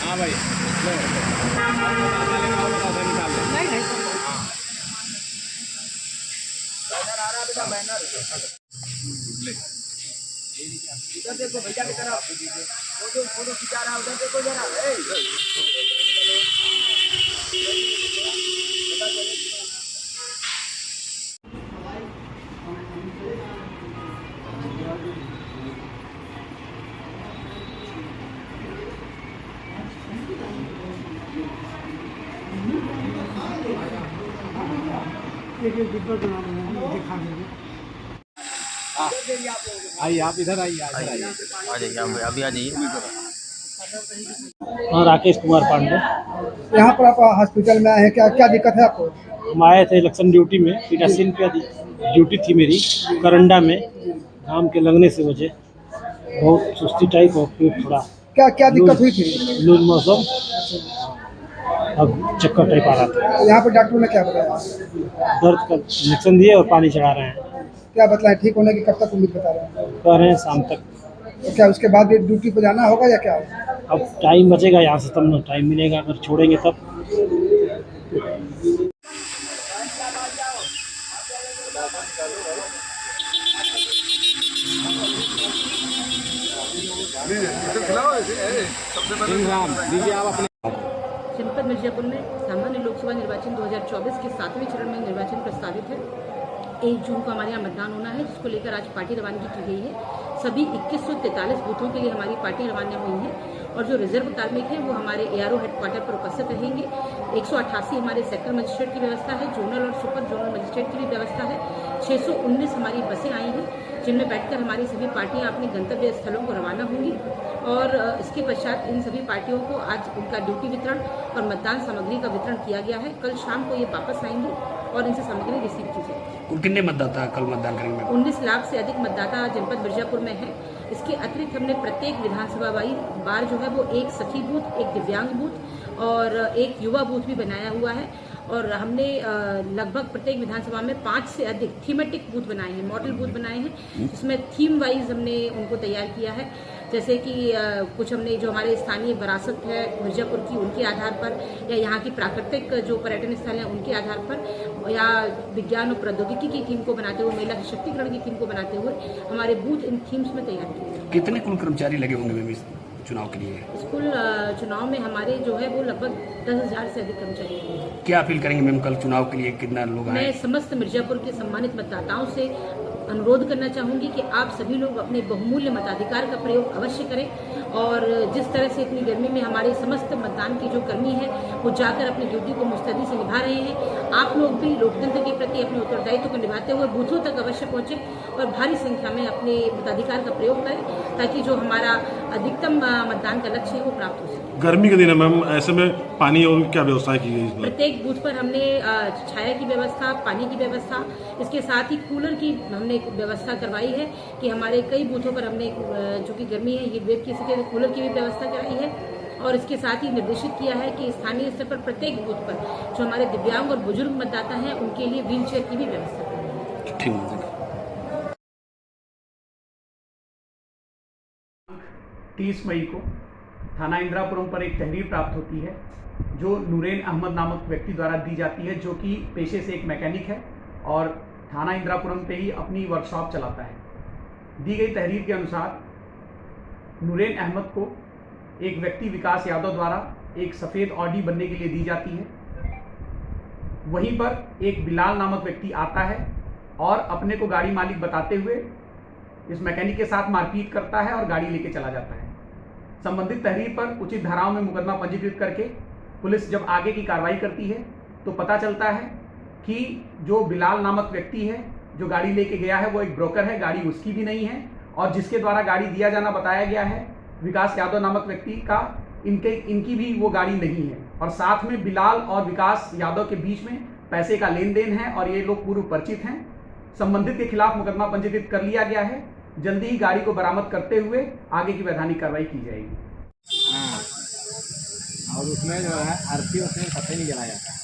हाँ भाई इधर देखो भैया की तरफ, वो जो फोटो खिंचा रहा है उधर देखो जरा। आइए आप इधर आइए, आ जाइए अभी आ जाइए। हाँ, राकेश कुमार पांडे। यहाँ पर आप हॉस्पिटल में आए हैं, क्या क्या दिक्कत है आपको? हम आए थे इलेक्शन ड्यूटी में, पीटासीन पे ड्यूटी थी मेरी करंडा में। घाम के लगने से वजह बहुत सुस्ती टाइप और पेट थोड़ा क्या क्या दिक्कत हुई थी? लूज मौसम, अब चक्कर टाइप आ रहा था। यहाँ पर डॉक्टर ने क्या बताया? दर्द का इंजेक्शन दिए और पानी चढ़ा रहे हैं। क्या बताएं, ठीक होने की कब तक उम्मीद बता रहे हैं? कह रहे हैं शाम तक। तो क्या उसके बाद भी ड्यूटी पर जाना होगा या क्या? अब टाइम बचेगा यहाँ से तब ना टाइम मिलेगा, अगर छोड़ेंगे तब। जनपद मिर्जापुर में सामान्य लोकसभा निर्वाचन 2024 के 7वें चरण में निर्वाचन प्रस्तावित है। 1 जून को हमारे यहाँ मतदान होना है, जिसको लेकर आज पार्टी रवानगी की गई है। सभी 2143 बूथों के लिए हमारी पार्टी रवाना हुई है और जो रिजर्व कार्मिक हैं वो हमारे ARO हेडक्वार्टर पर उपस्थित रहेंगे। 188 हमारे सेक्टर मजिस्ट्रेट की व्यवस्था है, जोनल और सुपर जोनल मजिस्ट्रेट की भी व्यवस्था है। 619 हमारी बसें आई हैं जिनमें बैठकर हमारी सभी पार्टियां अपने गंतव्य स्थलों को रवाना होंगी और इसके पश्चात इन सभी पार्टियों को आज उनका ड्यूटी वितरण और मतदान सामग्री का वितरण किया गया है। कल शाम को ये वापस आएंगे और इनसे सामग्री रिसीव की जाएगी। कितने मतदाता कल मतदान करेंगे? 19 लाख से अधिक मतदाता जनपद मिर्जापुर में है। इसके अतिरिक्त हमने प्रत्येक विधानसभा बार जो है वो एक सखी बूथ, एक दिव्यांग बूथ और एक युवा बूथ भी बनाया हुआ है और हमने लगभग प्रत्येक विधानसभा में 5 से अधिक थीमेटिक बूथ बनाए हैं, मॉडल बूथ बनाए हैं, जिसमें थीम वाइज हमने उनको तैयार किया है। जैसे कि कुछ हमने जो हमारे स्थानीय विरासत है मिर्जापुर की, उनके आधार पर या यहाँ की प्राकृतिक जो पर्यटन स्थल हैं उनके आधार पर या विज्ञान और प्रौद्योगिकी की थीम को बनाते हुए, महिला सशक्तिकरण की थीम को बनाते हुए हमारे बूथ इन थीम्स में तैयार किए। कितने कुल कर्मचारी लगे होंगे मैम इस चुनाव के लिए? स्कूल चुनाव में हमारे जो है वो लगभग 10,000 से अधिक कर्मचारी हैं। क्या अपील करेंगे मैम कल चुनाव के लिए कितना लोग आए? मैं समस्त मिर्जापुर के सम्मानित मतदाताओं से अनुरोध करना चाहूँगी कि आप सभी लोग अपने बहुमूल्य मताधिकार का प्रयोग अवश्य करें और जिस तरह से इतनी गर्मी में हमारे समस्त मतदान की जो कर्मी है वो जाकर अपनी ड्यूटी को मुस्तैदी से निभा रहे हैं। आप लोग भी लोकतंत्र के प्रति अपने उत्तरदायित्व को निभाते हुए बूथों तक अवश्य पहुंचे और भारी संख्या में अपने मताधिकार का प्रयोग करें ताकि जो हमारा अधिकतम मतदान का लक्ष्य है वो प्राप्त हो सके। गर्मी के दिन है मैम, ऐसे में पानी और क्या व्यवस्था की गई? प्रत्येक बूथ पर हमने छाया की व्यवस्था, पानी की व्यवस्था, इसके साथ ही कूलर की हमने व्यवस्था करवाई है कि हमारे कई बूथों पर हमने जो कि गर्मी है हीट वेव की स्थिति में कूलर की भी व्यवस्था कराई है और इसके साथ ही निर्देशित किया है कि स्थानीय स्तर पर प्रत्येक बूथ पर जो हमारे दिव्यांग और बुजुर्ग मतदाता हैं उनके लिए व्हील चेयर की भी व्यवस्था करवाई है। 30 मई को थाना इंदिरापुरम पर एक तहरीर प्राप्त होती है जो नूरेन अहमद नामक व्यक्ति द्वारा दी जाती है, जो कि पेशे से एक मैकेनिक है और थाना इंदिरापुरम पे ही अपनी वर्कशॉप चलाता है। दी गई तहरीर के अनुसार नूरेन अहमद को एक व्यक्ति विकास यादव द्वारा एक सफ़ेद ऑडी बनने के लिए दी जाती है। वहीं पर एक बिलाल नामक व्यक्ति आता है और अपने को गाड़ी मालिक बताते हुए इस मैकेनिक के साथ मारपीट करता है और गाड़ी लेके चला जाता है। संबंधित तहरीर पर उचित धाराओं में मुकदमा पंजीकृत करके पुलिस जब आगे की कार्रवाई करती है तो पता चलता है कि जो बिलाल नामक व्यक्ति है जो गाड़ी लेके गया है वो एक ब्रोकर है, गाड़ी उसकी भी नहीं है और जिसके द्वारा गाड़ी दिया जाना बताया गया है विकास यादव नामक व्यक्ति का, इनकी भी वो गाड़ी नहीं है और साथ में बिलाल और विकास यादव के बीच में पैसे का लेन देन है और ये लोग पूर्व परिचित हैं। संबंधित के खिलाफ मुकदमा पंजीकृत कर लिया गया है। जल्दी ही गाड़ी को बरामद करते हुए आगे की वैधानिक कार्रवाई की जाएगी। और उसमें जो है आरती उसमें पता नहीं जलाया जाता है,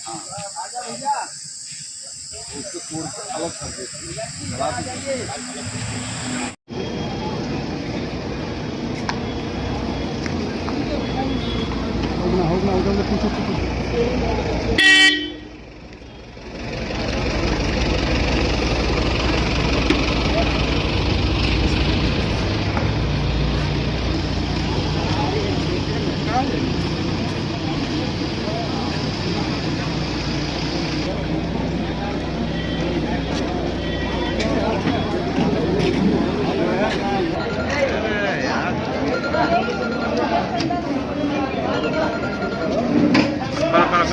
उसको तोड़ के अलग कर देती है।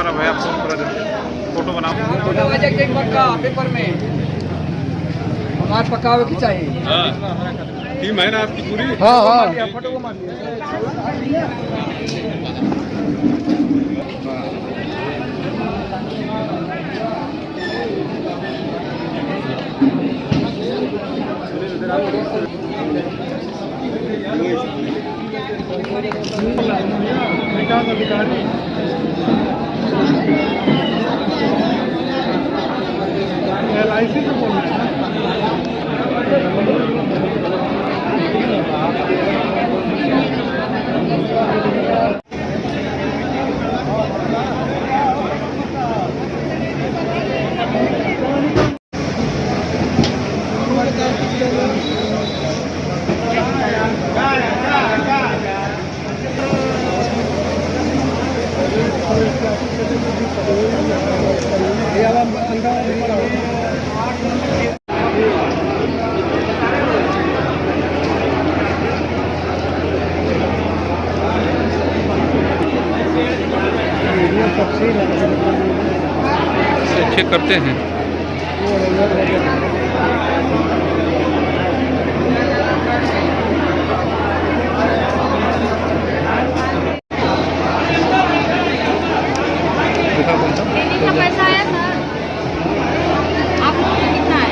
भैया फोटो बनाओ, पक्का पेपर में हमारे पक्का की चाहिए। टीम है ना आपकी पूरी? हाँ हाँ फोटो को मार अधिकारी LIC से बोल रहे हैं। चेक करते हैं। पैसा आया सर, आप लोगों को कितना है?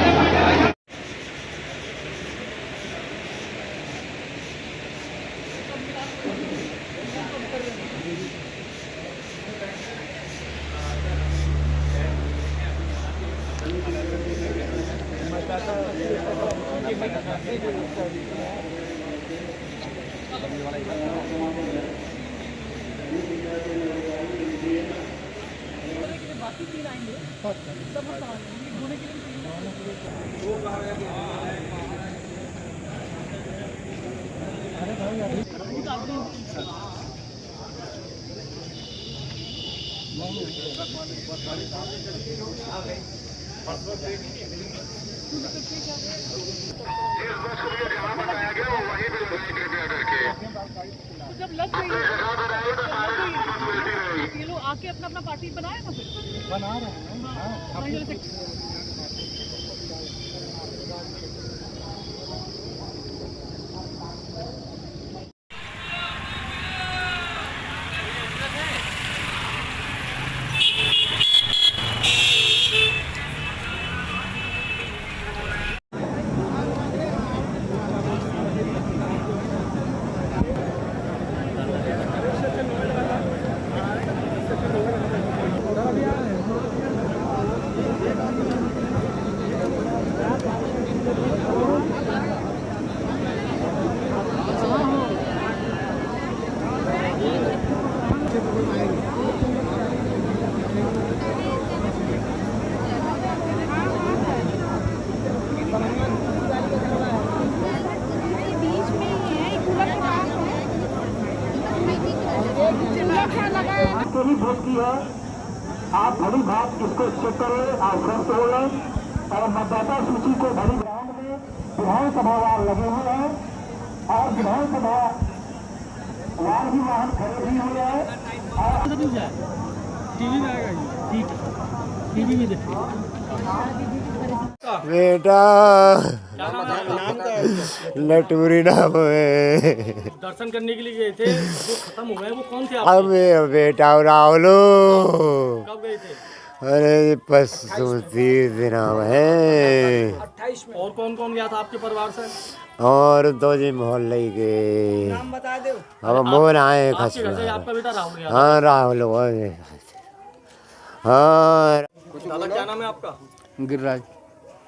बाकी 3 आएंगे सब हम संभाल लेंगे, धोने के लिए वो कहा गया जिस बस को जहाँ बताया गया वहीं पे कृपया करके जब लग गई ये लोग आके अपना अपना पार्टी बनाए ना, फिर बना रहे हैं। ही वोट की है, आप भली भात इसको चेक करें, आश्रम तोड़ें और मतदाता सूची को भली ग्राउंड में विधानसभा वार लगे हुए हैं और विधानसभा वार भी वाहन खड़े भी हुए हैं और टीवी में आएगा, ठीक है, टीवी में देखिए। बेटा लटूरी नाम है। दर्शन करने के लिए गए थे, जो खत्म हो गए वो कौन थे अब बेटा राहुलो कब गए थे? अरे 25 दिन है। 28 में। और कौन कौन गया था आपके परिवार से? और 2 दिन मोहल्ले के नाम बता दो। अब मोर आए आपके घर से आपका बेटा राहुल गया था? हाँ राहुल हाँ। दादा क्या नाम है आपका? गिरिराज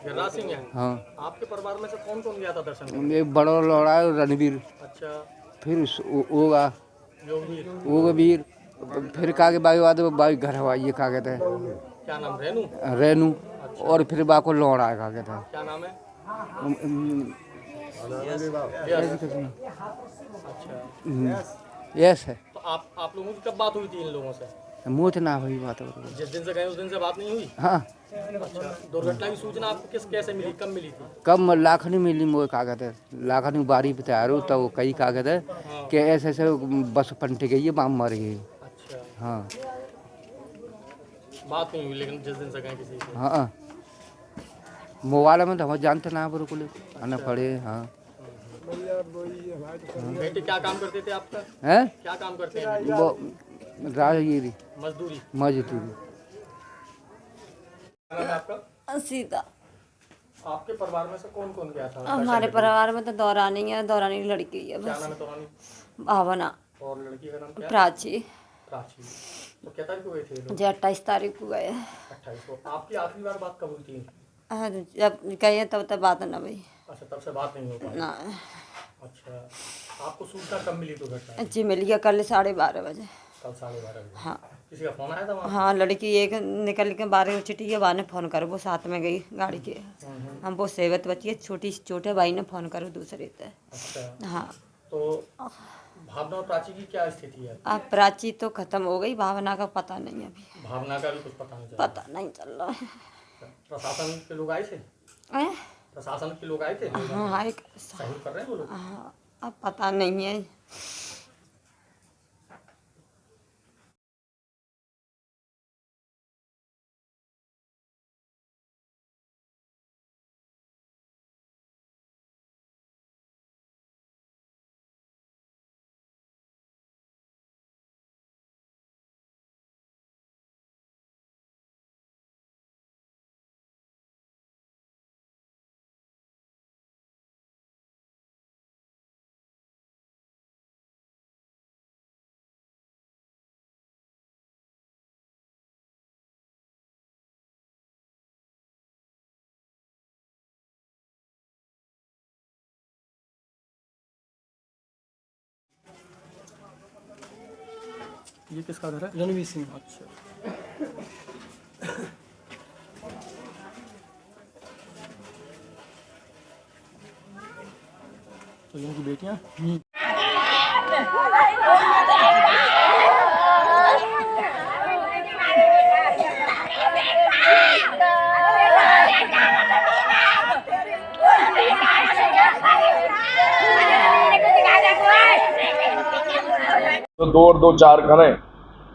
गिरिराज सिंह है। हाँ। आपके परिवार में से कौन कौन गया था दर्शन करने? एक बड़ा लौड़ा है रणवीर, अच्छा, फिर ओगा वीर, फिर कागे बाई वाद बाई घर हवाई का कहते हैं, क्या नाम? रेनू। रेनू। और फिर बाको लौड़ा है का कहते हैं, क्या नाम है? यस है। तो आप लोगों की कब बात हुई थी इन लोगों से? मुँह तो ना हुई बात। जिस दिन से गए उस दिन से बात नहीं हुई? हाँ। अच्छा, दुर्घटना की सूचना आपको कैसे मिली, कब मिली थी? कब लाखनी मिली मोए कागज है, लाखनी बारी पे तैयार हो तब कई कागज है कि ऐसे ऐसे बस पलट गई है, बाम मर गई। अच्छा। हाँ। बात नहीं हुई लेकिन जिस दिन से गए किसी से? हाँ। मोबाइल में तो हम जानते ना बिल्कुल आना पड़े। हाँ। बेटे क्या काम करते थे आपका? हैं? क्या काम करते हैं? वो राजगिरी मजदूरी। मजदूरी। आपका? सीता। आपके परिवार में से कौन कौन गया था? हमारे परिवार में तो दौरानी है, दौरानी की लड़की है। क्या नाम है दौरानी? भावना। और लड़की का नाम क्या? प्राची। प्राची। तो क्या तारीख को गए थे? जी 28 तारीख को गए। 28 को। आपकी आखिरी बार बात कब हुई थी? जब गए तब तक बात ना भाई। अच्छा, तब से बात नहीं हो पाई? ना। अच्छा, आपको सूचना कब मिली दुर्घटना? जी मिल गया कल 12:30 बजे। कल 12:30 बजे? हाँ। किसी का फोन आया था वहाँ? हाँ, लड़की एक निकल के 12 चिट्ठी के बाद ने फ़ोन करो, वो साथ में गई गाड़ी के। हम वो सेवत बची है, छोटे भाई ने फ़ोन करो दूसरे से। अच्छा। हाँ। तो भावना और प्राची की क्या स्थिति है? अब प्राची तो खत्म हो गई, भावना का पता नहीं अभी। भावना का भी कुछ पता नहीं चल पता नहीं चल रहा है। प्रशासन के लोग आए थे? प्रशासन के लोग आए थे? हाँ आए। सहयोग कर रहे हैं वो लोग? हाँ, अब पता नहीं है। ये किसका घर है? रणवीर सिंह। अच्छा। तो इनकी बेटियाँ? 2 और 2 4 करें,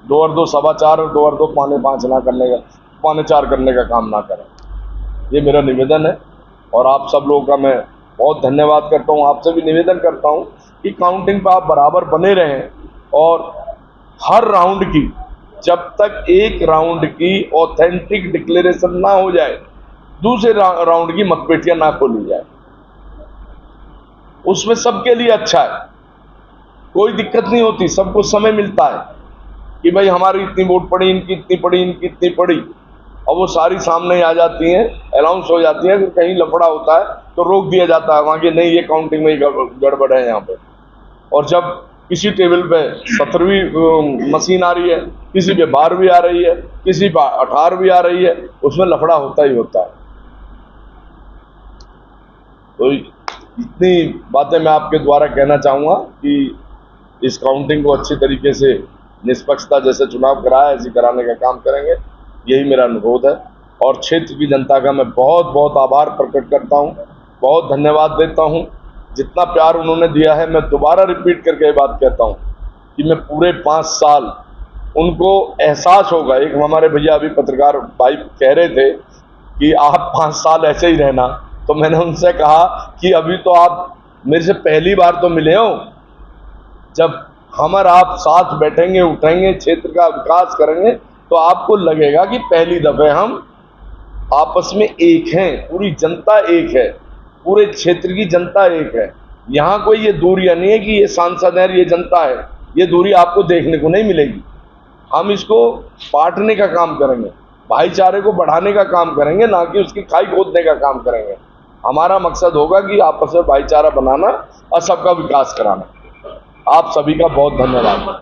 2 और 2 सवा 4 और 2 और 2 पौने 5 ना करने का, पौने 4 करने का काम ना करें। ये मेरा निवेदन है और आप सब लोगों का मैं बहुत धन्यवाद करता हूँ। आपसे भी निवेदन करता हूँ कि काउंटिंग पर आप बराबर बने रहें और हर राउंड की, जब तक एक राउंड की ऑथेंटिक डिक्लेरेशन ना हो जाए, दूसरे राउंड की मतपेटियां ना खोली जाए। उसमें सबके लिए अच्छा है, कोई दिक्कत नहीं होती, सबको समय मिलता है कि भाई हमारी इतनी वोट पड़ी, इनकी इतनी पड़ी, इनकी इतनी पड़ी, और वो सारी सामने आ जाती हैं, अनाउंस हो जाती हैं। अगर कहीं लफड़ा होता है तो रोक दिया जाता है वहाँ कि नहीं, ये काउंटिंग में गड़बड़ है यहाँ पे। और जब किसी टेबल पे 17वीं मशीन आ रही है, किसी पे 12वीं आ रही है, किसी पे 18वीं आ रही है, उसमें लफड़ा होता ही होता है। तो इतनी बातें मैं आपके द्वारा कहना चाहूँगा कि इस काउंटिंग को अच्छी तरीके से निष्पक्षता जैसे चुनाव कराया ऐसे कराने का काम करेंगे, यही मेरा अनुरोध है। और क्षेत्र की जनता का मैं बहुत बहुत आभार प्रकट करता हूँ, बहुत धन्यवाद देता हूँ। जितना प्यार उन्होंने दिया है, मैं दोबारा रिपीट करके ये बात कहता हूँ कि मैं पूरे 5 साल, उनको एहसास होगा। एक हमारे भैया अभी पत्रकार भाई कह रहे थे कि आप 5 साल ऐसे ही रहना, तो मैंने उनसे कहा कि अभी तो आप मेरे से पहली बार तो मिले हो। जब हम और आप साथ बैठेंगे, उठेंगे, क्षेत्र का विकास करेंगे, तो आपको लगेगा कि पहली दफे हम आपस में एक हैं, पूरी जनता एक है, पूरे क्षेत्र की जनता एक है। यहाँ कोई ये दूरियां नहीं है कि ये सांसद है, ये जनता है, ये दूरी आपको देखने को नहीं मिलेगी। हम इसको बांटने का काम करेंगे, भाईचारे को बढ़ाने का काम करेंगे, ना कि उसकी खाई खोदने का काम करेंगे। हमारा मकसद होगा कि आपस में भाईचारा बनाना और सबका विकास कराना। आप सभी का बहुत धन्यवाद।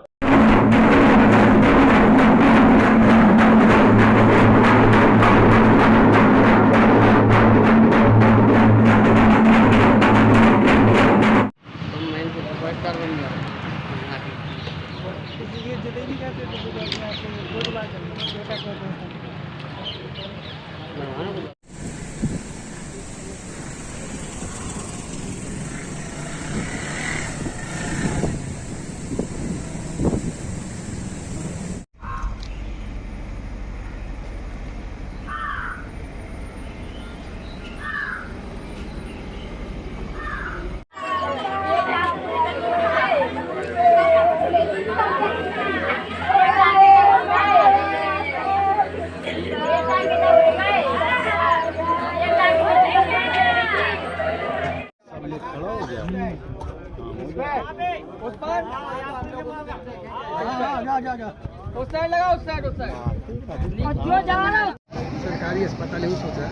सरकारी अस्पताल है, वो सोचा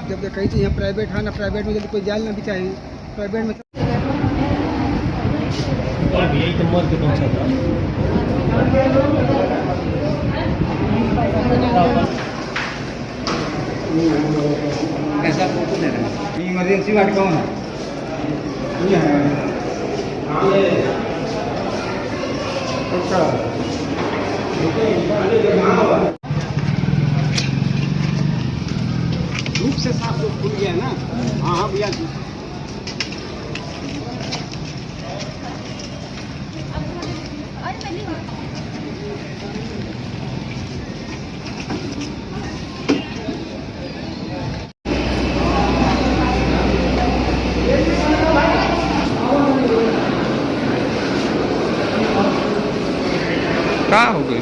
जब कहीं चीज़ यहाँ प्राइवेट है ना, प्राइवेट में जल्दी कोई जाल ना भी चाहिए, प्राइवेट में कैसा फोटो ले रहे हैं? इमरजेंसी वार्ड कौन है? धूप से साफ तो खुल गया ना। हाँ हाँ भैया, क्या हो गई?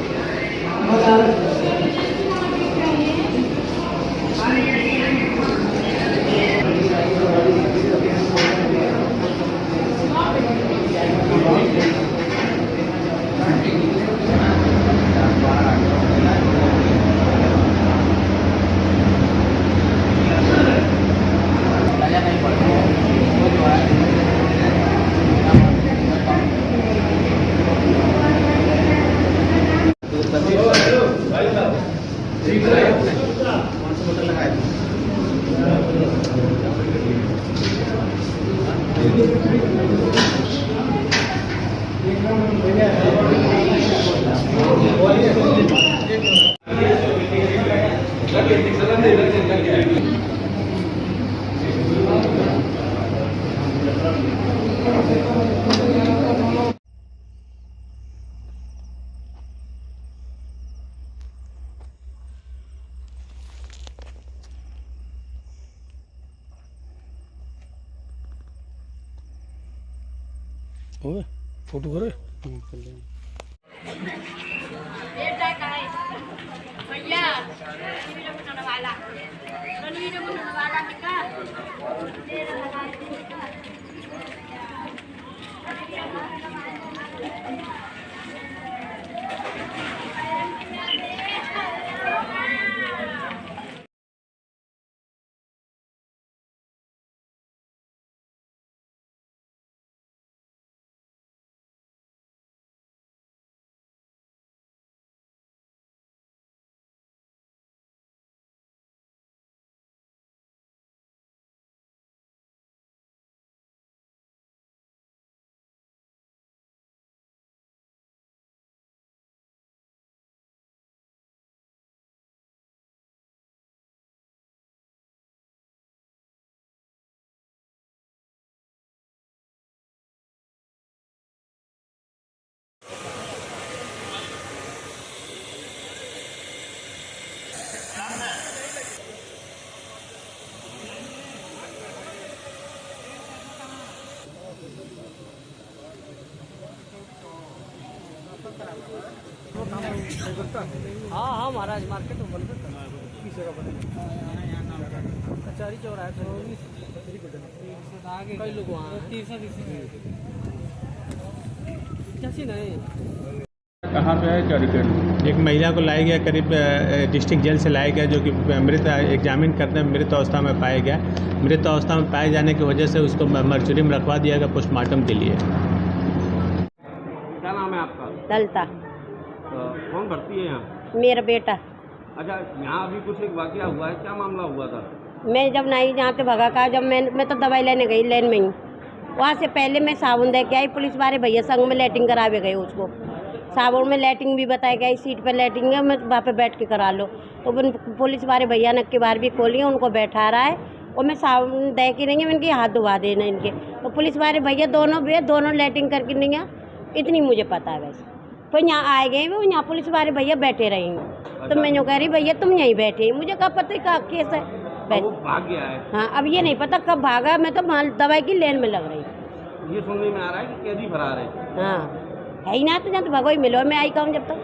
फोटो करे हाँ हाँ महाराज मार्केट में बंद किस जगह पर कचहरी चौराहे कई लोग वहाँ नहीं कहाँ पे है चौड़ीगढ़। एक महिला को लाया गया करीब डिस्ट्रिक्ट जेल से लाया गया, जो कि मृत एग्जामिन करने में मृत अवस्था में पाया गया। मृत अवस्था में पाए जाने की वजह से उसको मर्चुरी में रखवा दिया गया पोस्टमार्टम के लिए। क्या नाम है आपका? ललता। कौन भर्ती है यहाँ? मेरा बेटा। अच्छा, यहाँ अभी कुछ एक वाकया हुआ है, क्या मामला हुआ था? मैं जब नहीं यहाँ से भगा का, जब मैं तो दवाई लेने गई लेन में ही, वहाँ से पहले मैं साबुन दे के आई। पुलिस वाले भैया संग में लैटिंग करावे गए उसको। साबुन में लैटिंग भी बताया गया, सीट पर लैटिंग है, मैं वहाँ पे बैठ के करा लो। तो पुलिस वाले भैया ने के बार भी खोली, उनको बैठा रहा है और मैं साबुन दे के नहीं है, इनके हाथ धुआ देना इनके। तो पुलिस वाले भैया दोनों लैटिंग करके नहीं है, इतनी मुझे पता है। वैसे तो यहाँ आए गए वो, यहाँ पुलिस वाले भैया बैठे रहेंगे। तो मैं जो कह रही भैया तुम यहीं बैठे, मुझे कब पता का केस है। वो भाग गया है। हाँ, अब ये नहीं पता कब भागा। मैं तो दवाई की लेन में लग रही। ये सुनने में आ रहा है कि कैदी फरार है। हाँ है ही ना, तो जब भगो ही मिलो, मैं आई कहूँ जब तक।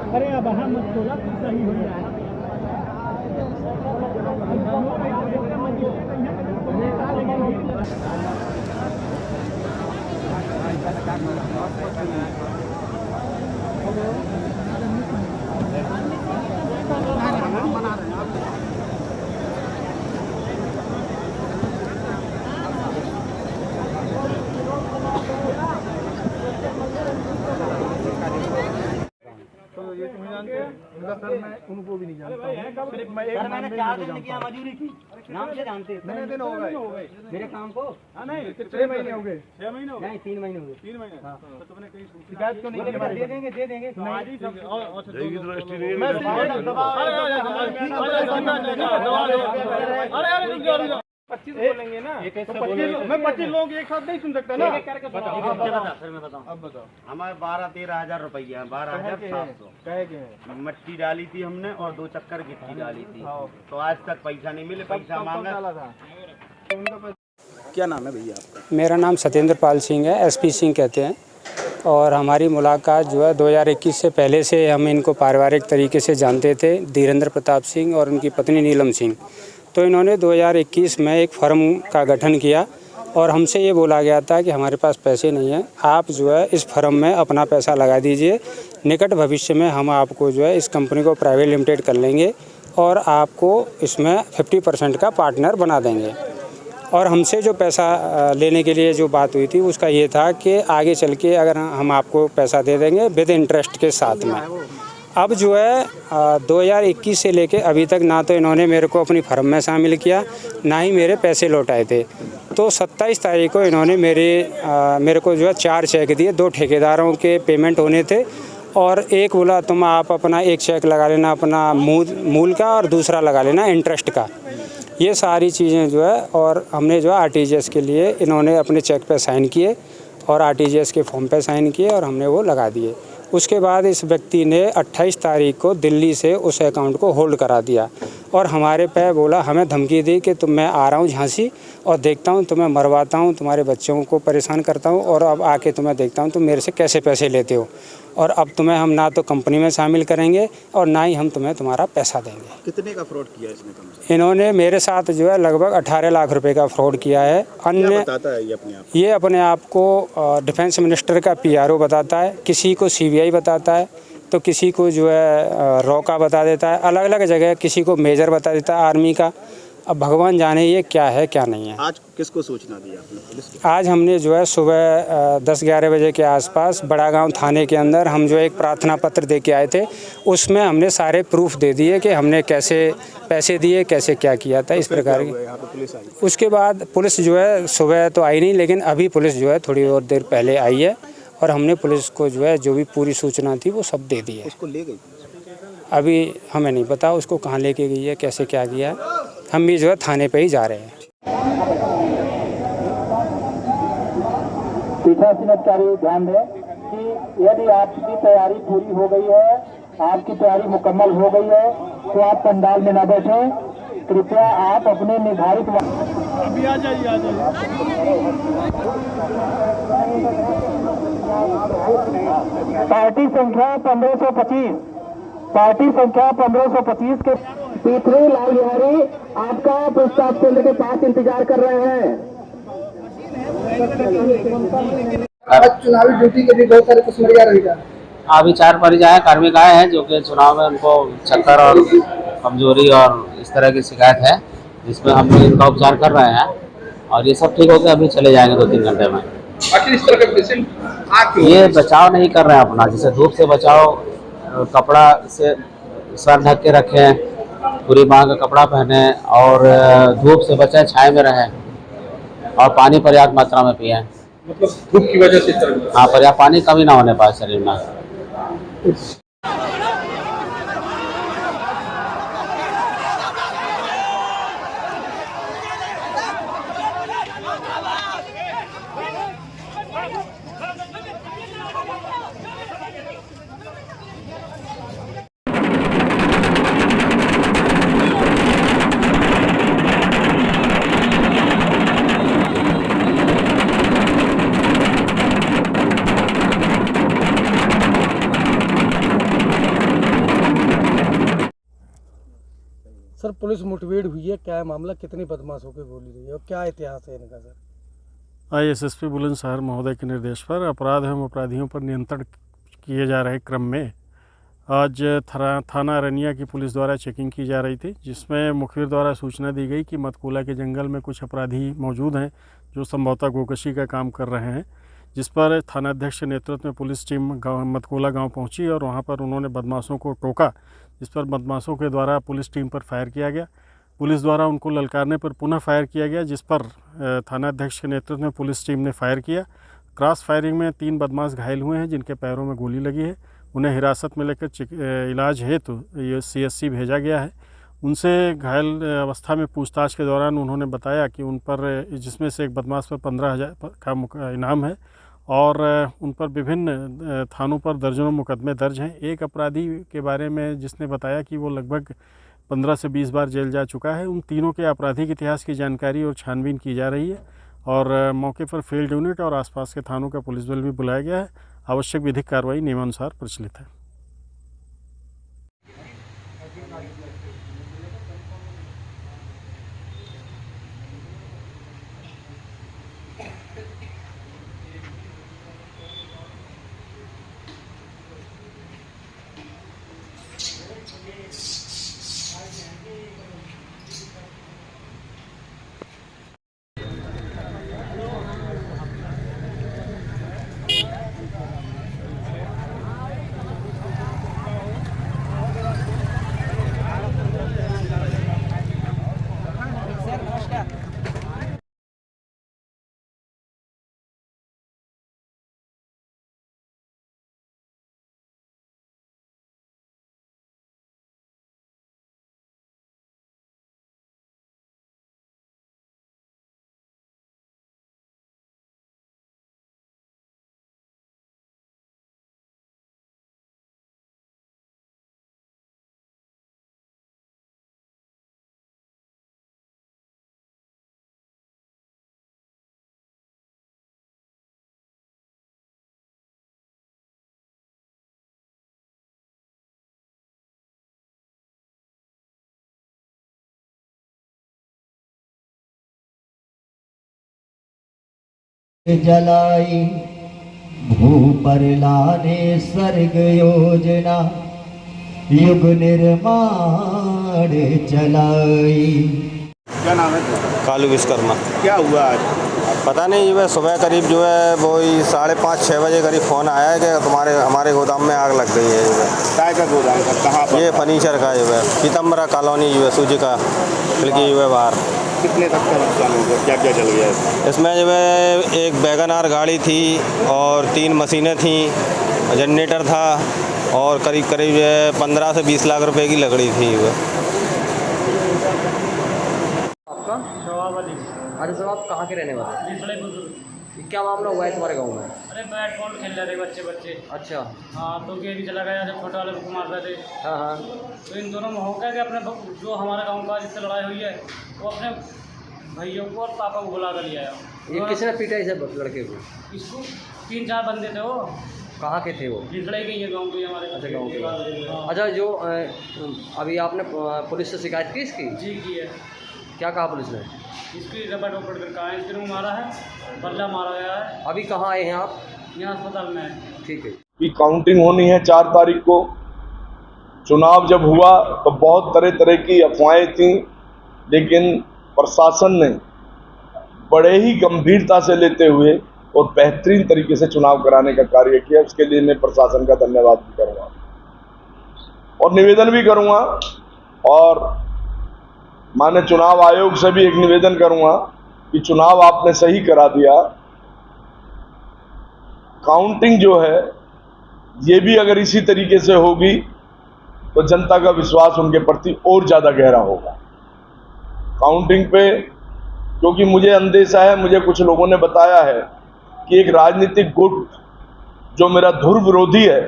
अरे अब वहाँ मत खोला, सही हो रहा है। उनको भी नहीं जानता, सिर्फ मैं एक नाम मजदूरी की नाम से जानते हैं। कितने दिन हो गए मेरे काम को? नहीं 6 महीने हो गए। 6 महीने हो गए? नहीं 3 महीने हो गए। 3 महीने। तो तुमने कहीं शिकायत क्यों नहीं की? दे देंगे अरे 25 बोलेंगे ना, तो 25 लोग एक साथ नहीं सुन सकता ना। फिर मैं बताऊँ। अब बताओ। हमारे 12-13 हजार रुपया, 12,700 मट्टी डाली थी हमने और 2 चक्कर गिट्टी डाली थी। तो आज तक पैसा नहीं मिले, पैसा मांगा। क्या नाम है भैया आपका? मेरा नाम सत्येंद्र पाल सिंह है, एसपी सिंह कहते हैं। और हमारी मुलाकात जो है 2021 से पहले से हम इनको पारिवारिक तरीके से जानते थे, धीरेन्द्र प्रताप सिंह और उनकी पत्नी नीलम सिंह। तो इन्होंने 2021 में एक फर्म का गठन किया और हमसे ये बोला गया था कि हमारे पास पैसे नहीं हैं, आप जो है इस फर्म में अपना पैसा लगा दीजिए, निकट भविष्य में हम आपको जो है इस कंपनी को प्राइवेट लिमिटेड कर लेंगे और आपको इसमें 50% का पार्टनर बना देंगे। और हमसे जो पैसा लेने के लिए जो बात हुई थी उसका ये था कि आगे चल के अगर हम आपको पैसा दे देंगे विद इंटरेस्ट के साथ में। अब जो है 2021 से लेके अभी तक ना तो इन्होंने मेरे को अपनी फर्म में शामिल किया, ना ही मेरे पैसे लौटाए थे। तो 27 तारीख को इन्होंने मेरे को जो है 4 चेक दिए, 2 ठेकेदारों के पेमेंट होने थे और एक बोला तुम आप अपना एक चेक लगा लेना अपना मूल का और दूसरा लगा लेना इंटरेस्ट का। ये सारी चीज़ें जो है, और हमने जो है आरटीजीएस के लिए इन्होंने अपने चेक पे साइन किए और आरटीजीएस के फॉर्म पे साइन किए और हमने वो लगा दिए। उसके बाद इस व्यक्ति ने 28 तारीख को दिल्ली से उस अकाउंट को होल्ड करा दिया और हमारे पे बोला, हमें धमकी दी कि मैं आ रहा हूँ झांसी और देखता हूँ तुम्हें मरवाता हूँ, तुम्हारे बच्चों को परेशान करता हूँ और अब आके तुम्हें देखता हूँ तुम मेरे से कैसे पैसे लेते हो और अब तुम्हें हम ना तो कंपनी में शामिल करेंगे और ना ही हम तुम्हें तुम्हारा पैसा देंगे। कितने का फ्रॉड किया इसने कम से? इन्होंने मेरे साथ जो है लगभग 18 लाख रुपए का फ्रॉड किया है। क्या बताता है ये अपने आप को डिफेंस मिनिस्टर का पीआरओ बताता है, किसी को सीबीआई बताता है, तो किसी को जो है रॉका बता देता है, अलग अलग जगह किसी को मेजर बता देता है आर्मी का। अब भगवान जाने ये क्या है क्या नहीं है। आज किसको सूचना दी आपने पुलिस को? आज हमने जो है सुबह 10-11 बजे के आसपास बड़ा गांव थाने के अंदर हम जो एक प्रार्थना पत्र दे के आए थे, उसमें हमने सारे प्रूफ दे दिए कि हमने कैसे पैसे दिए, कैसे क्या किया था, इस प्रकार की। उसके बाद पुलिस जो है सुबह तो आई नहीं, लेकिन अभी पुलिस जो है थोड़ी और देर पहले आई है और हमने पुलिस को जो है जो भी पूरी सूचना थी वो सब दे दी है। उसको ले गई? अभी हमें नहीं पता उसको कहाँ लेके गई है, कैसे क्या किया है। हम भी जो है थाने पे ही जा रहे हैं। पीठासीन अधिकारी ध्यान दें कि यदि आपकी तैयारी पूरी हो गई है, आपकी तैयारी मुकम्मल हो गई है, तो आप पंडाल में न बैठें। कृपया आप अपने निर्धारित अभी आ जाइए पार्टी संख्या 1525 के तीसरे लाल बिहारी आपका पुस्तक केंद्र के पास इंतजार कर रहे हैं। चुनावी ड्यूटी के भी बहुत सारे कुछ रहेगा। अभी 4 परिजन कार्मिक आए हैं जो कि चुनाव में उनको चक्कर और कमजोरी और इस तरह की शिकायत है, जिसमें हम लोग इनका उपचार कर रहे हैं और ये सब ठीक होकर अभी चले जाएंगे 2-3 घंटे में। आखिर इस तरह का पेशेंट ये बचाव नहीं कर रहे हैं अपना, जैसे धूप से बचाव, कपड़ा से सर ढक के रखें, पूरी बांह का कपड़ा पहने और धूप से बचें, छाए में रहें और पानी पर्याप्त मात्रा में पिएं। मतलब धूप की वजह से? हाँ, पर्याप्त पानी कमी ना होने पाए शरीर में। सर पुलिस मुठभेड़ हुई है, क्या है मामला, कितने बदमाशों की गोली रही है और क्या इतिहास है इनका? सर ISSP बुलंदशहर महोदय के निर्देश पर अपराध एवं अपराधियों पर नियंत्रण किए जा रहे क्रम में आज थाना अरनिया की पुलिस द्वारा चेकिंग की जा रही थी, जिसमें मुखबिर द्वारा सूचना दी गई कि मतकुला के जंगल में कुछ अपराधी मौजूद हैं जो संभवतः गोकशी का काम कर रहे हैं, जिस पर थानाध्यक्ष के नेतृत्व में पुलिस टीम मतकुला गाँव पहुँची और वहाँ पर उन्होंने बदमाशों को टोका, जिस पर बदमाशों के द्वारा पुलिस टीम पर फायर किया गया। पुलिस द्वारा उनको ललकारने पर पुनः फायर किया गया, जिस पर थानाध्यक्ष के नेतृत्व में पुलिस टीम ने फायर किया। क्रॉस फायरिंग में 3 बदमाश घायल हुए हैं, जिनके पैरों में गोली लगी है। उन्हें हिरासत में लेकर इलाज हेतु ये CSC भेजा गया है। उनसे घायल अवस्था में पूछताछ के दौरान उन्होंने बताया कि उन पर, जिसमें से एक बदमाश पर 15,000 का इनाम है और उन पर विभिन्न थानों पर दर्जनों मुकदमे दर्ज हैं। एक अपराधी के बारे में जिसने बताया कि वो लगभग 15 से 20 बार जेल जा चुका है। उन तीनों के आपराधिक इतिहास की जानकारी और छानबीन की जा रही है और मौके पर फील्ड यूनिट और आसपास के थानों का पुलिस बल भी बुलाया गया है। आवश्यक विधिक कार्रवाई नियमानुसार प्रचलित है। जलाई भू पर लाने सर्ग योजना युग निर्माण चलाई। क्या नाम है? कालू विश्वकर्मा। क्या हुआ आज? पता नहीं, जो है सुबह करीब जो है वो 5:30-6 बजे करीब फ़ोन आया है कि हमारे गोदाम में आग लग गई है। जो है काय का गोदाम का कहाँ पर? ये फर्नीचर का जो है पीतम्बरा कॉलोनी जो है सूजी का खिड़की जो है बाहर। कितने तक का नुकसान हो गया? क्या क्या जल गया है? इसमें जो है एक वैगन आर गाड़ी थी और 3 मशीनें थीं, जनरेटर था और करीब करीब जो है 15 से 20 लाख रुपए की लकड़ी थी। आपका शवाब अली। अरे साहब, आप कहाँ के रहने वाले? क्या मामला हुआ है तुम्हारे गांव में? अरे बैट बॉल खेल रहे थे बच्चे। अच्छा। हाँ, तो गेंद चला गया जब छोटे वाले को मार रहे थे। हाँ हाँ। तो इन दोनों में हो गया कि अपने जो हमारे गांव का जिससे लड़ाई हुई है वो अपने भैया को और पापा को बुला कर लिया है। ये किसने पीटा इसे लड़के को? इसको 3-4 बंदे थे वो। कहाँ के थे वो? लड़ाई गई है गाँव के हमारे। अच्छा, गाँव के। अच्छा, जो अभी आपने पुलिस से शिकायत की इसकी? जी की है। क्या कहा पुलिस ने? इसकी रबड़ वबड़ कर कहा है, इसके मुँह मारा है, बल्ला मारा गया है। अभी कहाँ आए हैं आप? यहाँ अस्पताल में है। ठीक है। की काउंटिंग होनी है 4 तारीख को। चुनाव जब हुआ तो बहुत तरह तरह की अफवाहें थीं, लेकिन प्रशासन ने बड़े ही गंभीरता से लेते हुए और बेहतरीन तरीके से चुनाव कराने का कार्य किया। उसके लिए मैं प्रशासन का धन्यवाद भी करूँगा और निवेदन भी करूँगा, और माननीय चुनाव आयोग से भी एक निवेदन करूँगा कि चुनाव आपने सही करा दिया। काउंटिंग जो है ये भी अगर इसी तरीके से होगी तो जनता का विश्वास उनके प्रति और ज़्यादा गहरा होगा। काउंटिंग पे, क्योंकि मुझे अंदेशा है, मुझे कुछ लोगों ने बताया है कि एक राजनीतिक गुट जो मेरा धुर विरोधी है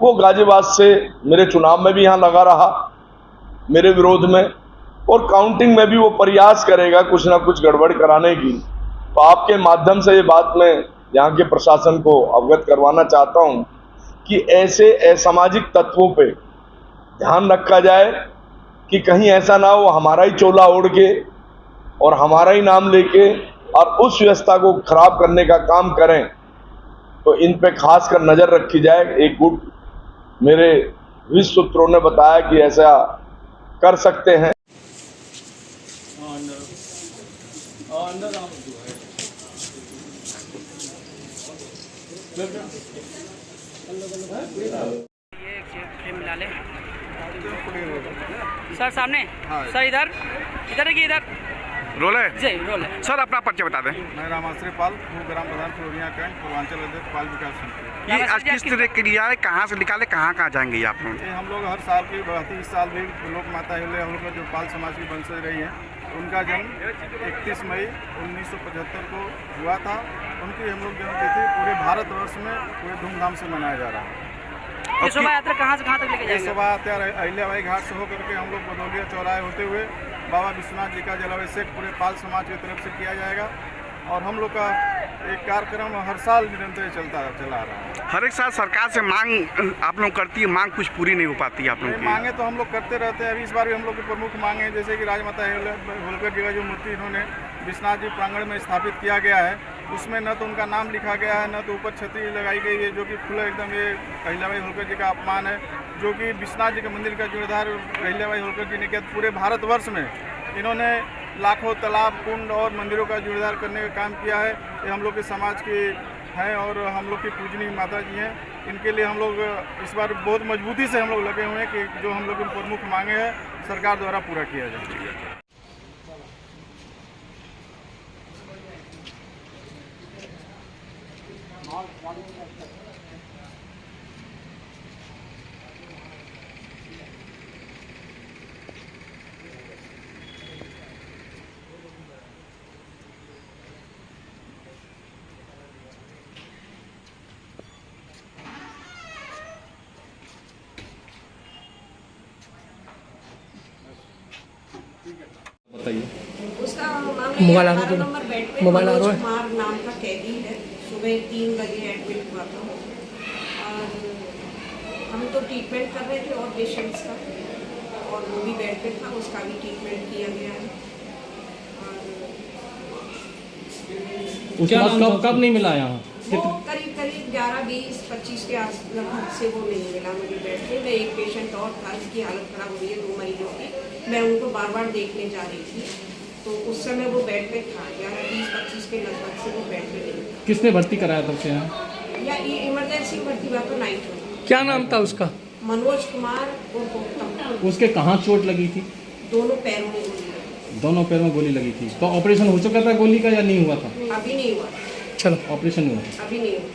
वो गाजियाबाद से मेरे चुनाव में भी यहाँ लगा रहा मेरे विरोध में, और काउंटिंग में भी वो प्रयास करेगा कुछ ना कुछ गड़बड़ कराने की। तो आपके माध्यम से ये बात मैं यहाँ के प्रशासन को अवगत करवाना चाहता हूँ कि ऐसे असामाजिक तत्वों पे ध्यान रखा जाए कि कहीं ऐसा ना हो हमारा ही चोला ओढ़ के और हमारा ही नाम लेके और उस व्यवस्था को खराब करने का काम करें। तो इन पे खास कर नज़र रखी जाए। एक गुट मेरे विश्व सूत्रों ने बताया कि ऐसा कर सकते हैं। मिला ले सर सामने। हाँ। सर इधर इधर है कि इधर रोल है जी रोल है। सर अपना परिचय बता दें। मैं रामाश्री पाल, ग्राम प्रधान फ्लोरिया कैंट, पूर्वांचल अध्यक्ष पाल विकास समिति। ये आज किस तरह के लिया है, कहाँ से निकाले, कहाँ कहाँ जाएंगे आप लोग? हम लोग हर साल की बढ़ती, इस साल भी लोक माता हिले हम लोग जो पाल समाज की वंशज रही है उनका जन्म 31 मई 1975 को हुआ था। उनकी हम लोग जन्मतिथि पूरे भारतवर्ष में पूरे धूमधाम से मनाया जा रहा है। ये शोभा यात्रा कहाँ से कहाँ तक लेके जाएंगे? शोभा यात्रा अहिल्याबाई घाट से होकर के हम लोग बदौलिया चौराहे होते हुए बाबा विश्वनाथ जी का जलाभिषेक पूरे पाल समाज की तरफ से किया जाएगा। और हम लोग का एक कार्यक्रम हर साल निरंतर चला रहा है। हर एक साल सरकार से मांग आप लोग करती है, मांग कुछ पूरी नहीं हो पाती है आप लोग की? मांगे तो हम लोग करते रहते हैं। अभी इस बार भी हम लोग की प्रमुख मांगे हैं, जैसे कि राजमाता होलकर जी का जो मूर्ति इन्होंने विश्वनाथ जी प्रांगण में स्थापित किया गया है, उसमें न तो उनका नाम लिखा गया है, न तो ऊपर छतरी लगाई गई है, जो कि खुला एकदम ये अहिल्याबाई होलकर जी का अपमान है। जो कि विश्वनाथ जी के मंदिर का जीर्णोद्धार अहिल्याबाई होलकर जी ने किया। पूरे भारतवर्ष में इन्होंने लाखों तालाब, कुंड और मंदिरों का जीर्णोद्धार करने का काम किया है। ये हम लोग के समाज के हैं और हम लोग की पूजनीय माता जी हैं। इनके लिए हम लोग इस बार बहुत मजबूती से हम लोग लगे हुए हैं कि जो हम लोग की प्रमुख मांगे हैं सरकार द्वारा पूरा किया जाए। उसका मोबाइल आ रहा है, मोबाइल आ रहा है। कुमार नाम का कैदी है, सुबह 3 बजे एडमिट हुआ था और हम तो ट्रीटमेंट कर रहे थे और पेशेंट्स का, और वो भी बेड पे था, उसका भी ट्रीटमेंट किया गया है। और कब नहीं मिला यहाँ? वो करीब 11, 20, 25 के आस लगभग से वो नहीं मिला मुझे बेड पे। मैं एक पेशेंट और था जिसकी हालत खराब हुई है, 2 मरीजों की, मैं उनको बार बार देखने जा रही थी, तो उस समय वो बेड पे था। 11, 20, 25 के लगभग से वो बेड पे नहीं था। किसने भर्ती कराया था उसे यहाँ? या ये इमरजेंसी भर्ती हुआ तो नाइट में। क्या नाम था उसका? मनोज कुमार और गौतम। उसके कहाँ चोट लगी थी? दोनों पैरों में गोली लगी। दोनों पैरों में गोली लगी थी। तो ऑपरेशन हो चुका था गोली का या नहीं हुआ था? अभी नहीं हुआ। चलो ऑपरेशन हुआ। अभी नहीं हुआ।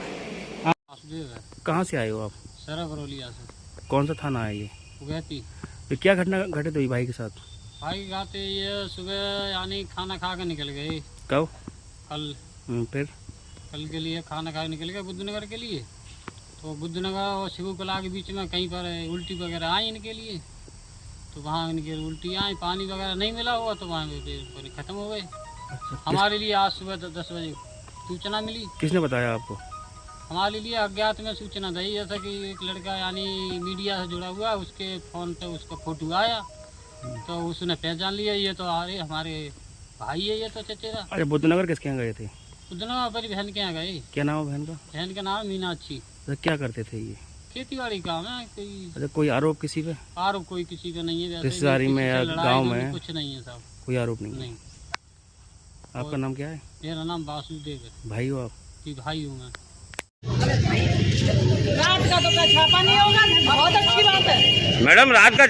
कहाँ से आए हो आप? सरा बरौलिया से। कौन सा थाना है ये? उगैती। ये क्या घटना घटित हुई भाई के साथ? भाई गाते ये सुबह यानी खाना खा के निकल गए। कब? कल। फिर? कल के लिए खाना खा के निकल गए बुद्धनगर के लिए। तो बुद्धनगर और शिव कला के बीच में कहीं पर उल्टी वगैरह आई इनके लिए, तो वहाँ इनके उल्टी आई, पानी वगैरह नहीं मिला हुआ तो वहाँ पे ख़त्म हो गए। हमारे लिए आज सुबह 10 बजे सूचना मिली। किसने बताया आपको? हमारे लिए अज्ञात में सूचना दी, जैसा कि एक लड़का यानी मीडिया से जुड़ा हुआ, उसके फ़ोन पे उसका फ़ोटो आया तो उसने पहचान लिया, ये तो अरे हमारे भाई है, ये तो चचेरा। अरे बुद्धनगर किसके यहाँ गए थे? बुद्धनगर अपनी बहन के यहाँ गए। क्या नाम है बहन का? बहन का नाम मीनाक्षी। तो क्या करते थे ये? खेती बाड़ी काम है। कोई अच्छा, कोई आरोप किसी पे? आरोप कोई किसी पे नहीं है। रिश्तेदारी में या गाँव में? कुछ नहीं है साहब, कोई आरोप नहीं। आपका नाम क्या है? मेरा नाम वासुदेव है। भाई हो आप? जी भाई हूँ मैं। रात का तो छापा नहीं होगा, बहुत अच्छी बात है। मैडम रात का